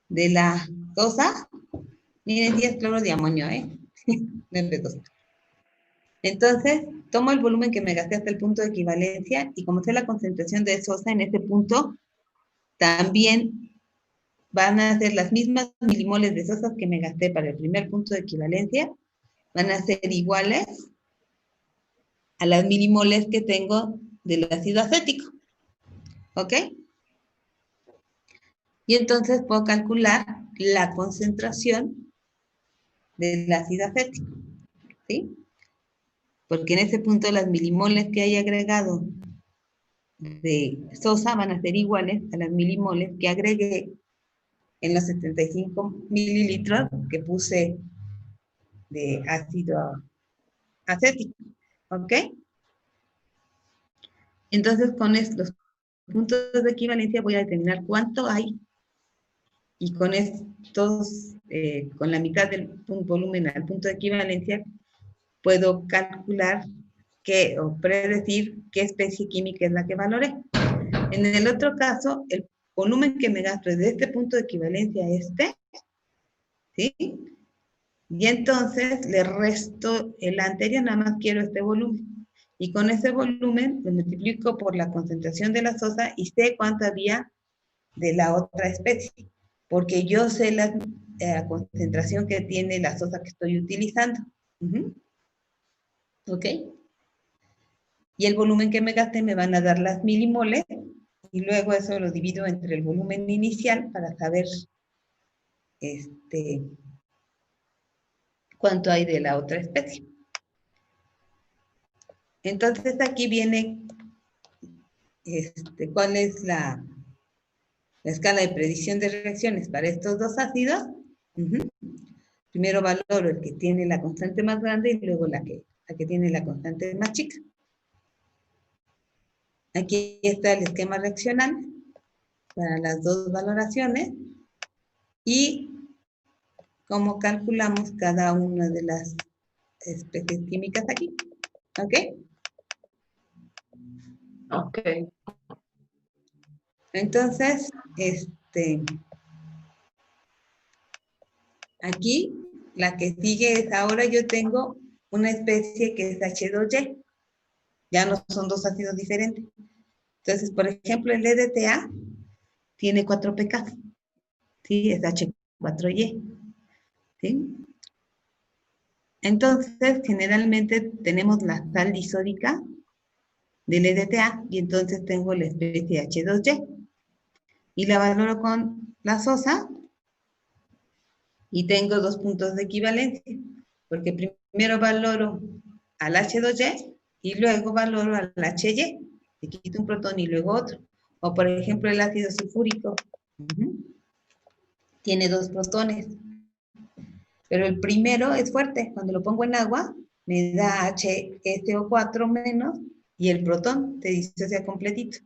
de la sosa. Miren, 10 cloro de amonio, 9,2. Entonces, tomo el volumen que me gasté hasta el punto de equivalencia y como sé la concentración de sosa en ese punto, también van a ser las mismas milimoles de sosa que me gasté para el primer punto de equivalencia, van a ser iguales a las milimoles que tengo del ácido acético. ¿Ok? Y entonces puedo calcular la concentración del ácido acético. ¿Sí? Porque en ese punto las milimoles que hay agregado de sosa van a ser iguales a las milimoles que agregué en los 75 mililitros que puse de ácido acético. ¿Ok? Entonces, con estos puntos de equivalencia voy a determinar cuánto hay y con estos, con la mitad del volumen al punto de equivalencia, puedo calcular o predecir qué especie química es la que valoré. En el otro caso, el volumen que me gasto desde este punto de equivalencia a este, ¿sí? Y entonces le resto el anterior, nada más quiero este volumen. Y con ese volumen lo multiplico por la concentración de la sosa y sé cuánto había de la otra especie. Porque yo sé la concentración que tiene la sosa que estoy utilizando. ¿Ok? Y el volumen que me gasté me van a dar las milimoles y luego eso lo divido entre el volumen inicial para saber cuánto hay de la otra especie. Entonces aquí viene cuál es la escala de predicción de reacciones para estos dos ácidos. Primero valoro el que tiene la constante más grande y luego la que tiene la constante más chica. Aquí está el esquema reaccional para las dos valoraciones y cómo calculamos cada una de las especies químicas aquí. ¿Ok? Ok. Entonces, aquí la que sigue es ahora yo tengo una especie que es H2Y. Ya no son dos ácidos diferentes. Entonces, por ejemplo, el EDTA tiene 4 pK. ¿Sí? Es H4Y. ¿Sí? Entonces, generalmente tenemos la sal disódica del EDTA y entonces tengo la especie H2Y. Y la valoro con la sosa y tengo 2 puntos de equivalencia. Porque primero valoro al H2Y y luego valoro al HY. Le quito un protón y luego otro. O por ejemplo el ácido sulfúrico. Tiene 2 protones. Pero el primero es fuerte. Cuando lo pongo en agua, me da HSO4 menos y el protón te disocia completito.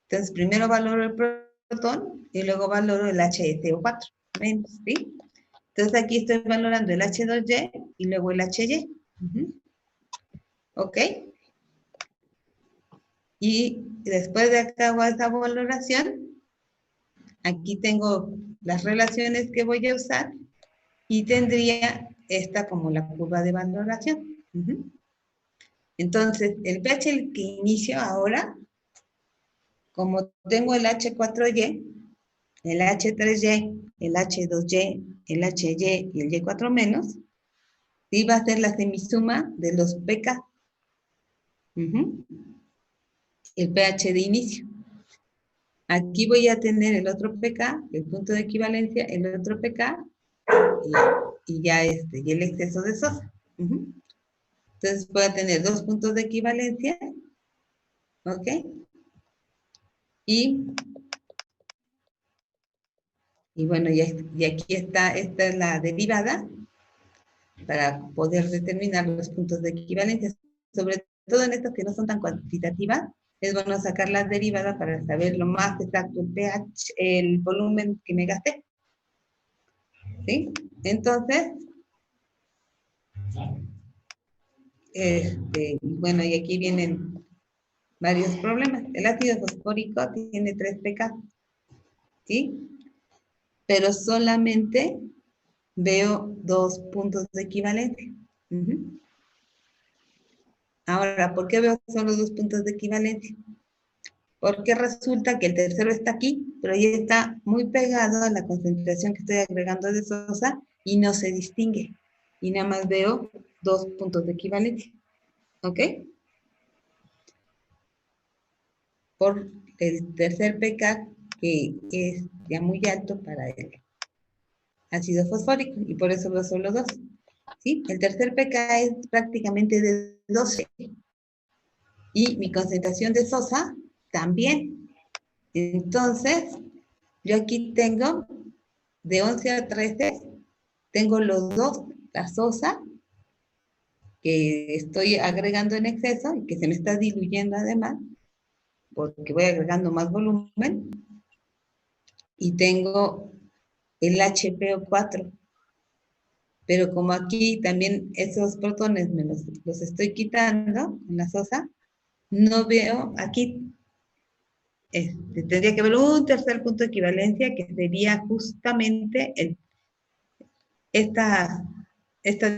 Entonces primero valoro el protón y luego valoro el HSO4 menos, ¿sí? Entonces aquí estoy valorando el H2Y y luego el HY. ¿Ok? Y después de que hago esa valoración, aquí tengo las relaciones que voy a usar y tendría esta como la curva de valoración. Entonces, el pH el que inicio ahora, como tengo el H4Y, el H3Y, el H2Y, el HY y el Y4 menos, sí va a ser la semisuma de los pK. El pH de inicio. Aquí voy a tener el otro pK, el punto de equivalencia, el otro pK y ya y el exceso de sosa. Entonces voy a tener 2 puntos de equivalencia, ¿ok? Y bueno, y aquí está, esta es la derivada para poder determinar los puntos de equivalencia. sobre todo en estas que no son tan cuantitativas, es bueno sacar las derivadas para saber lo más exacto el pH, el volumen que me gasté. ¿Sí? Entonces, bueno, y aquí vienen varios problemas. El ácido fosfórico tiene 3 pK, ¿sí? Pero solamente veo 2 puntos de equivalencia. Ahora, ¿por qué veo solo 2 puntos de equivalencia? Porque resulta que el tercero está aquí, pero ya está muy pegado a la concentración que estoy agregando de sosa y no se distingue. Y nada más veo 2 puntos de equivalencia. ¿Ok? Por el tercer pK, que es ya muy alto para el ácido fosfórico, y por eso veo solo 2. ¿Sí? El tercer pK es prácticamente de 12. Y mi concentración de sosa también. Entonces, yo aquí tengo de 11 a 13, tengo los dos, la sosa, que estoy agregando en exceso y que se me está diluyendo además, porque voy agregando más volumen, y tengo el HPO4. Pero como aquí también esos protones me los estoy quitando en la sosa, no veo aquí. Tendría que haber un tercer punto de equivalencia que sería justamente esta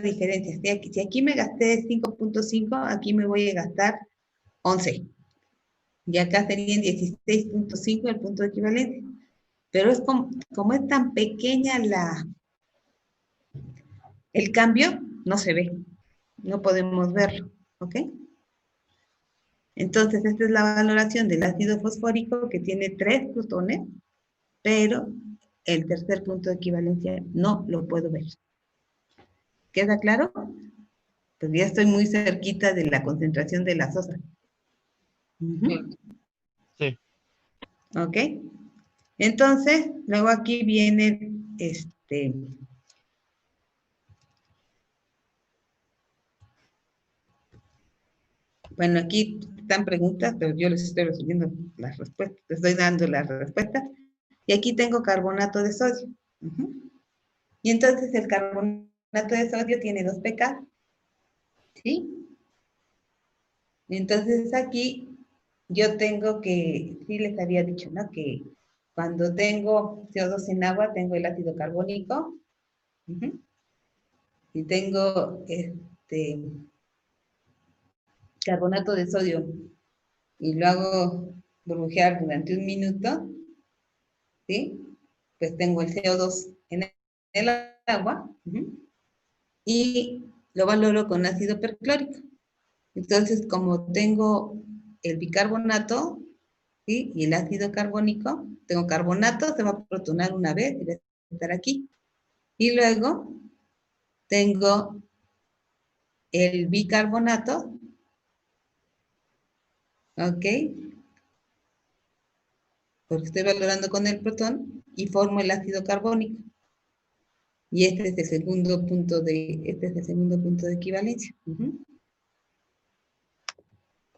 diferencia. Si aquí me gasté 5.5, aquí me voy a gastar 11. Y acá serían 16.5 el punto de equivalencia. Pero es como es tan pequeña el cambio, no se ve. No podemos verlo. ¿Ok? Entonces, esta es la valoración del ácido fosfórico que tiene 3 protones, pero el tercer punto de equivalencia no lo puedo ver. ¿Queda claro? Pues ya estoy muy cerquita de la concentración de la sosa. Sí. ¿Ok? Entonces, luego aquí viene bueno, aquí están preguntas, pero yo les estoy resolviendo las respuestas, les estoy dando las respuestas. Y aquí tengo carbonato de sodio. Y entonces el carbonato de sodio tiene 2 pK. ¿Sí? Entonces aquí yo tengo que, sí les había dicho, ¿no? Que cuando tengo CO2 en agua, tengo el ácido carbónico. Y tengo carbonato de sodio. Y lo hago burbujear durante 1 minuto. ¿Sí? Pues tengo el CO2 en el agua. Y lo valoro con ácido perclórico. Entonces, como tengo el bicarbonato, ¿sí? Y el ácido carbónico, tengo carbonato, se va a protonar una vez y va a estar aquí. Y luego tengo el bicarbonato, ¿ok? Porque estoy valorando con el protón y formo el ácido carbónico. Y este es el segundo punto de equivalencia.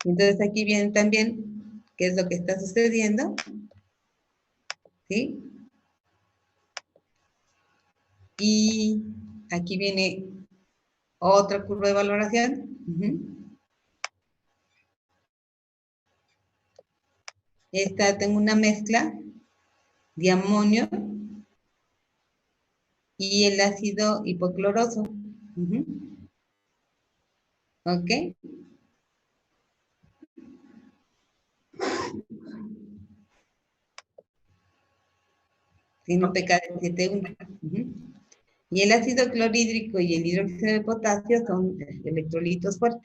Entonces aquí viene también qué es lo que está sucediendo. ¿Sí? Y aquí viene otra curva de valoración. Esta tengo una mezcla de amonio y el ácido hipocloroso. ¿Ok? Tiene un pK de 7,1. Y el ácido clorhídrico y el hidróxido de potasio son electrolitos fuertes.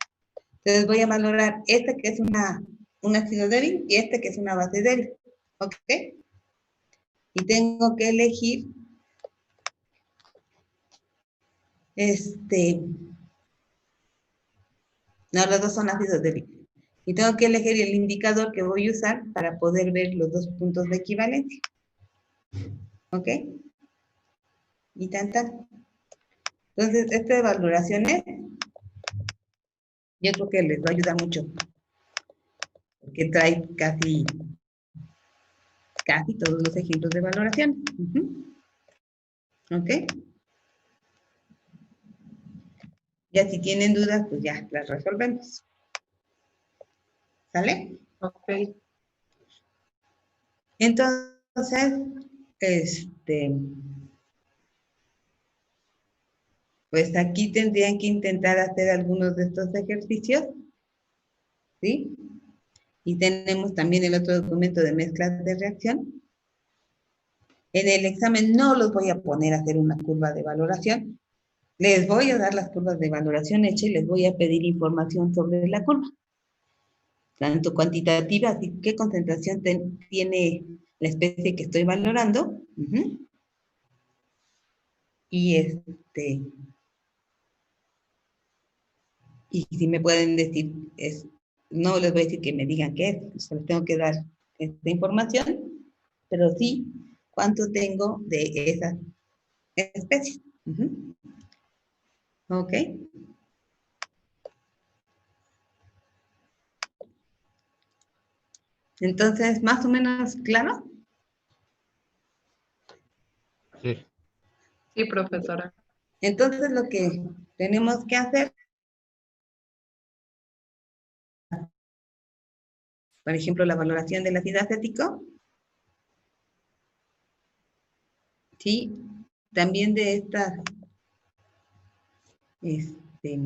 Entonces voy a valorar este que es un ácido débil y este que es una base débil. ¿Ok? Y tengo que elegir no, los dos son ácidos débiles. Y tengo que elegir el indicador que voy a usar para poder ver los 2 puntos de equivalencia. ¿Ok? Y tan. Entonces, esta de valoraciones Yo creo que les va a ayudar mucho, porque trae casi todos los ejemplos de valoración. ¿Ok? Ya si tienen dudas, pues ya las resolvemos. ¿Sale? Ok. Entonces, pues aquí tendrían que intentar hacer algunos de estos ejercicios, ¿sí? Y tenemos también el otro documento de mezclas de reacción. En el examen no los voy a poner a hacer una curva de valoración. Les voy a dar las curvas de valoración hechas y les voy a pedir información sobre la curva, tanto cuantitativa, así qué concentración tiene la especie que estoy valorando. Y y si me pueden decir, no les voy a decir que me digan qué es, solo tengo que dar esta información, pero sí cuánto tengo de esas especies. ¿Ok? Entonces, más o menos claro. Sí. Sí, profesora. Entonces, lo que tenemos que hacer, por ejemplo, la valoración del ácido acético, ¿sí? También de estas, este,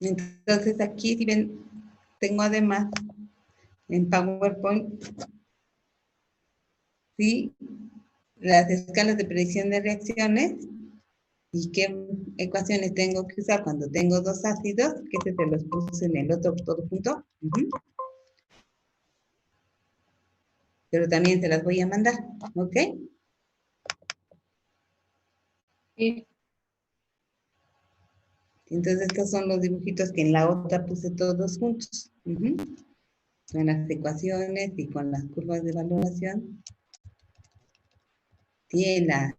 entonces aquí, si ven, tengo además en PowerPoint, ¿sí? Las escalas de predicción de reacciones y qué ecuaciones tengo que usar cuando tengo dos ácidos, que se los puse en el otro todo junto. Pero también se las voy a mandar, ¿ok? Sí. Entonces estos son los dibujitos que en la otra puse todos juntos. Con las ecuaciones y con las curvas de valoración. Sí, en la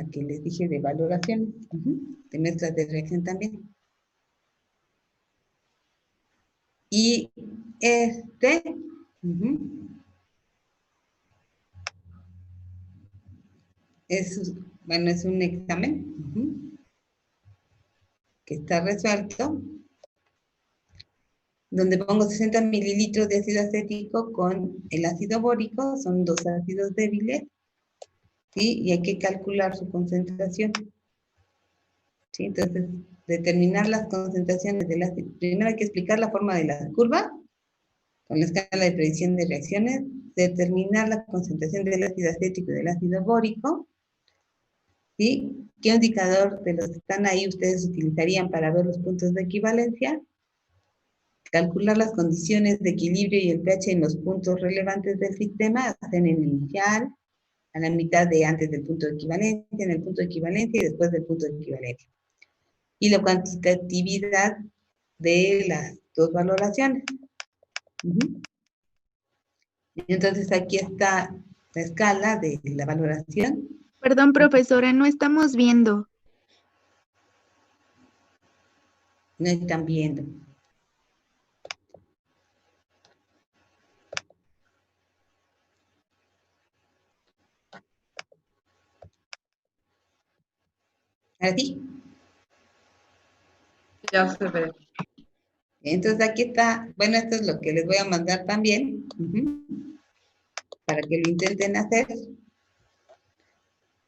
que les dije de valoración, de mezclas de reacción también. Y bueno, es un examen que está resuelto, donde pongo 60 mililitros de ácido acético con el ácido bórico, son dos ácidos débiles, ¿sí? Y hay que calcular su concentración. ¿Sí? Entonces, determinar las concentraciones del ácido. Primero hay que explicar la forma de la curva, con la escala de predicción de reacciones, determinar la concentración del ácido acético y del ácido bórico, ¿sí? ¿Qué indicador de los que están ahí ustedes utilizarían para ver los puntos de equivalencia? Calcular las condiciones de equilibrio y el pH en los puntos relevantes del sistema, hacen en el inicial, a la mitad de antes del punto de equivalencia, en el punto de equivalencia y después del punto de equivalencia. Y la cuantitatividad de las dos valoraciones. Entonces aquí está la escala de la valoración. Perdón, profesora, no estamos viendo. No están viendo. ¿Así? Ya se ve. Entonces aquí está, bueno, esto es lo que les voy a mandar también, para que lo intenten hacer,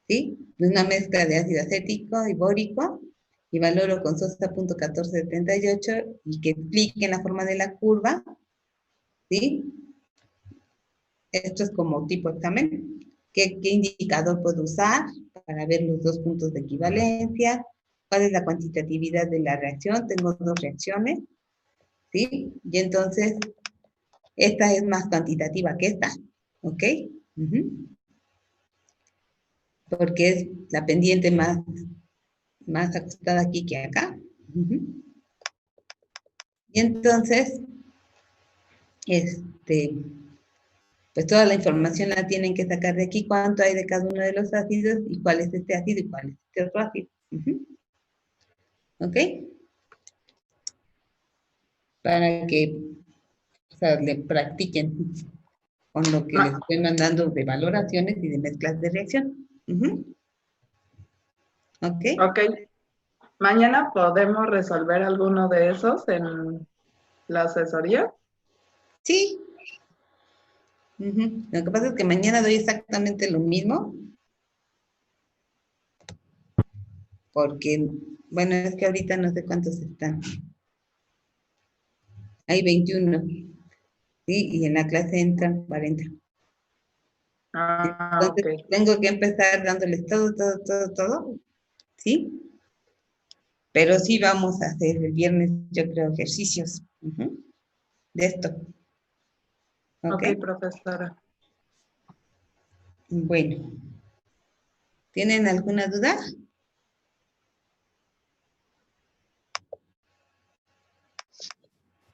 ¿sí? Una mezcla de ácido acético y bórico, y valoro con sosa .1478, y que expliquen la forma de la curva, ¿sí? Esto es como tipo examen. ¿Qué indicador puedo usar para ver los dos puntos de equivalencia? ¿Cuál es la cuantitatividad de la reacción? Tengo dos reacciones, ¿sí? Y entonces, esta es más cuantitativa que esta, ¿ok? Porque es la pendiente más acostada aquí que acá. Y entonces, pues toda la información la tienen que sacar de aquí, cuánto hay de cada uno de los ácidos, y cuál es este ácido y cuál es este otro ácido. ¿Ok? Para que, o sea, le practiquen con lo que les estoy mandando de valoraciones y de mezclas de reacción. ¿Ok? Ok. Mañana podemos resolver alguno de esos en la asesoría. Sí. Lo que pasa es que mañana doy exactamente lo mismo, porque, bueno, es que ahorita no sé cuántos están. Hay 21, ¿sí? Y en la clase entran 40. Ah, ok. Entonces, tengo que empezar dándoles todo, ¿sí? Pero sí vamos a hacer el viernes, yo creo, ejercicios de esto. ¿Ok? Ok, profesora. Bueno, ¿tienen alguna duda?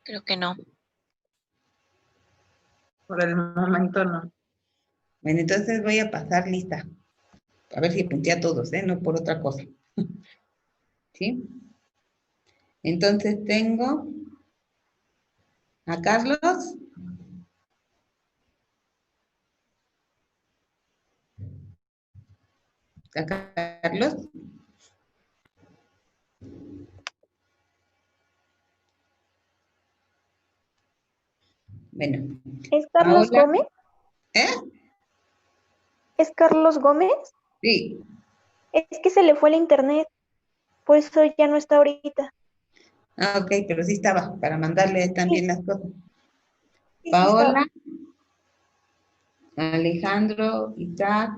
Creo que no. Por el momento no. Bueno, entonces voy a pasar lista. A ver si apunté a todos, ¿eh? No por otra cosa. ¿Sí? Entonces tengo a Carlos. A Carlos. Bueno, ¿Es Carlos Paola. Gómez? ¿Eh? ¿Es Carlos Gómez? Sí. Es que se le fue el internet, por eso ya no está ahorita. Ah, ok, pero sí estaba para mandarle Sí, también las cosas. sí, sí Paola, estaba. Alejandro, Isaac,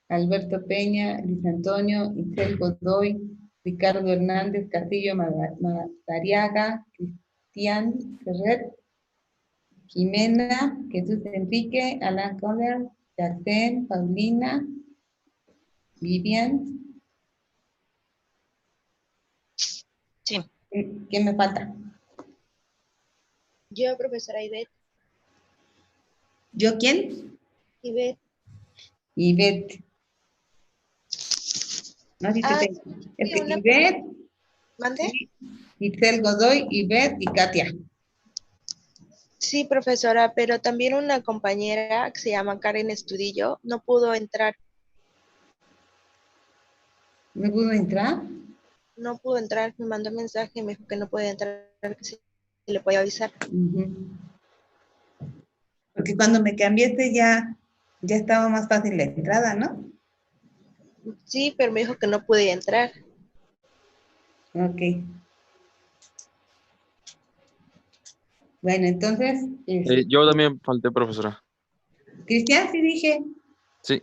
Alberto Peña, Luis Antonio, Itzel Godoy, Ricardo Hernández, Castillo Madariaga, Cristian Ferrer, Jimena, Jesús Enrique, Alan Coller, Yacén, Paulina, Vivian. Sí. ¿Quién me falta? Yo, profesora Ivette. ¿Yo quién? Ivette. Ivette. No, sí te Ah, tengo. Es sí, que Ivette, ¿Mande? sí, Itzel Godoy, Ivette y Katia. Sí, profesora, pero también una compañera que se llama Karen Estudillo no pudo entrar. ¿Me pudo entrar? No pudo entrar, me mandó mensaje, me dijo que no puede entrar, que si le podía avisar. Porque cuando me cambiaste ya estaba más fácil la entrada, ¿no? Sí, pero me dijo que no podía entrar. Ok. Bueno, entonces, Yo también falté, profesora. Cristian, sí dije. Sí.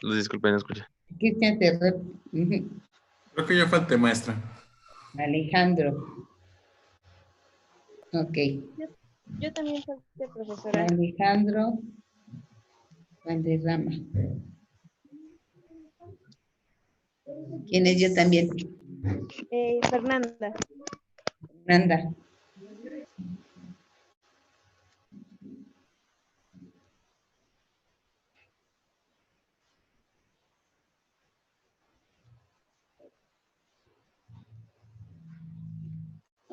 Disculpen, no escuché. Cristian Terrer. Creo que yo falté, maestra. Alejandro. Ok. Yo también soy profesora. Alejandro Valderrama. ¿Quién es yo también? Fernanda. Fernanda.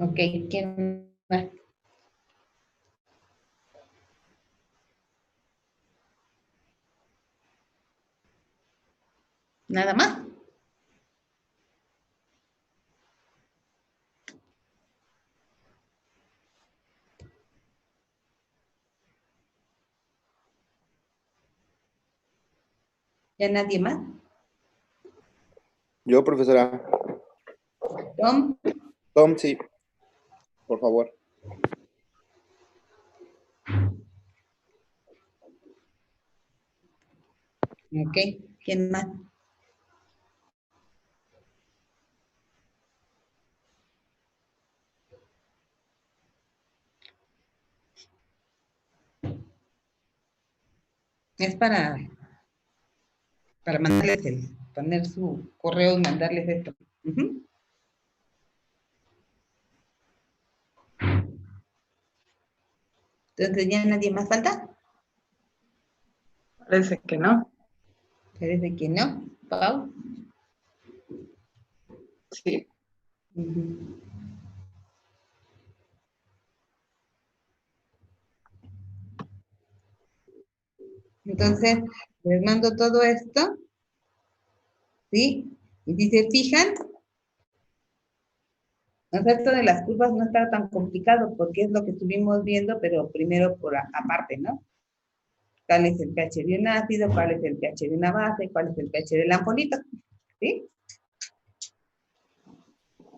Ok, ¿quién más? ¿Nada más? ¿Ya nadie más? Yo, profesora. Tom, Tom, sí. Por favor. ok. ¿Quién más? Es para mandarles poner su correo y mandarles esto. Ujú. Entonces, ¿ya nadie más falta? Parece que no. Parece que no. Pau. Sí. Ujú. Entonces, les mando todo esto, ¿sí? Y si se fijan, o sea, esto de las curvas no está tan complicado porque es lo que estuvimos viendo, pero primero por aparte, ¿no? ¿Cuál es el pH de un ácido? ¿Cuál es el pH de una base? ¿Cuál es el pH del ampolito? ¿Sí?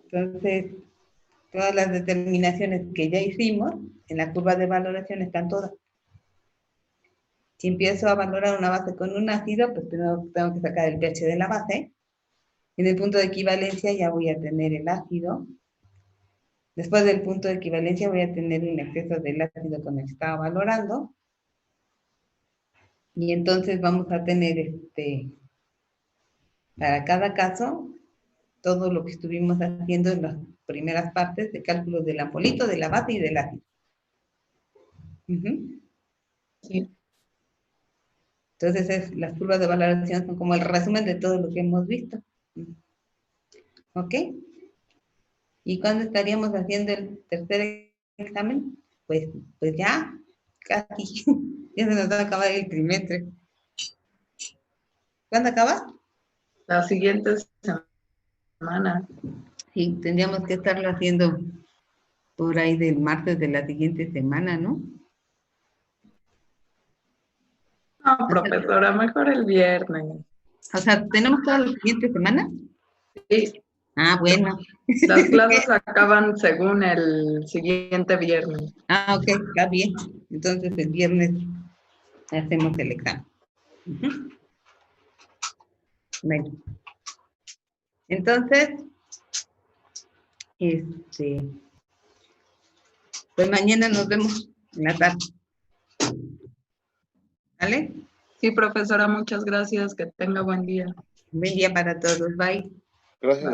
Entonces, todas las determinaciones que ya hicimos en la curva de valoración están todas. Si empiezo a valorar una base con un ácido, pues primero tengo que sacar el pH de la base. En el punto de equivalencia ya voy a tener el ácido. Después del punto de equivalencia voy a tener un exceso del ácido con el que estaba valorando. Y entonces vamos a tener para cada caso todo lo que estuvimos haciendo en las primeras partes de cálculo del ampolito, de la base y del ácido. Uh-huh. Sí. Entonces las curvas de valoración son como el resumen de todo lo que hemos visto. ¿Ok? ¿Y cuándo estaríamos haciendo el tercer examen? Pues ya, casi. Ya se nos va a acabar el trimestre. ¿Cuándo acaba? La siguiente semana. Sí, tendríamos que estarlo haciendo por ahí del martes de la siguiente semana, ¿no? No, profesora, mejor el viernes. O sea, ¿tenemos toda la siguiente semana? Sí. Ah, bueno. Las clases acaban según el siguiente viernes. Ah, ok, está bien. Entonces el viernes hacemos el examen. Uh-huh. Bueno. Entonces, pues mañana nos vemos en la tarde. ¿Vale? Sí, profesora, muchas gracias. Que tenga buen día. Buen día para todos. Bye. Gracias.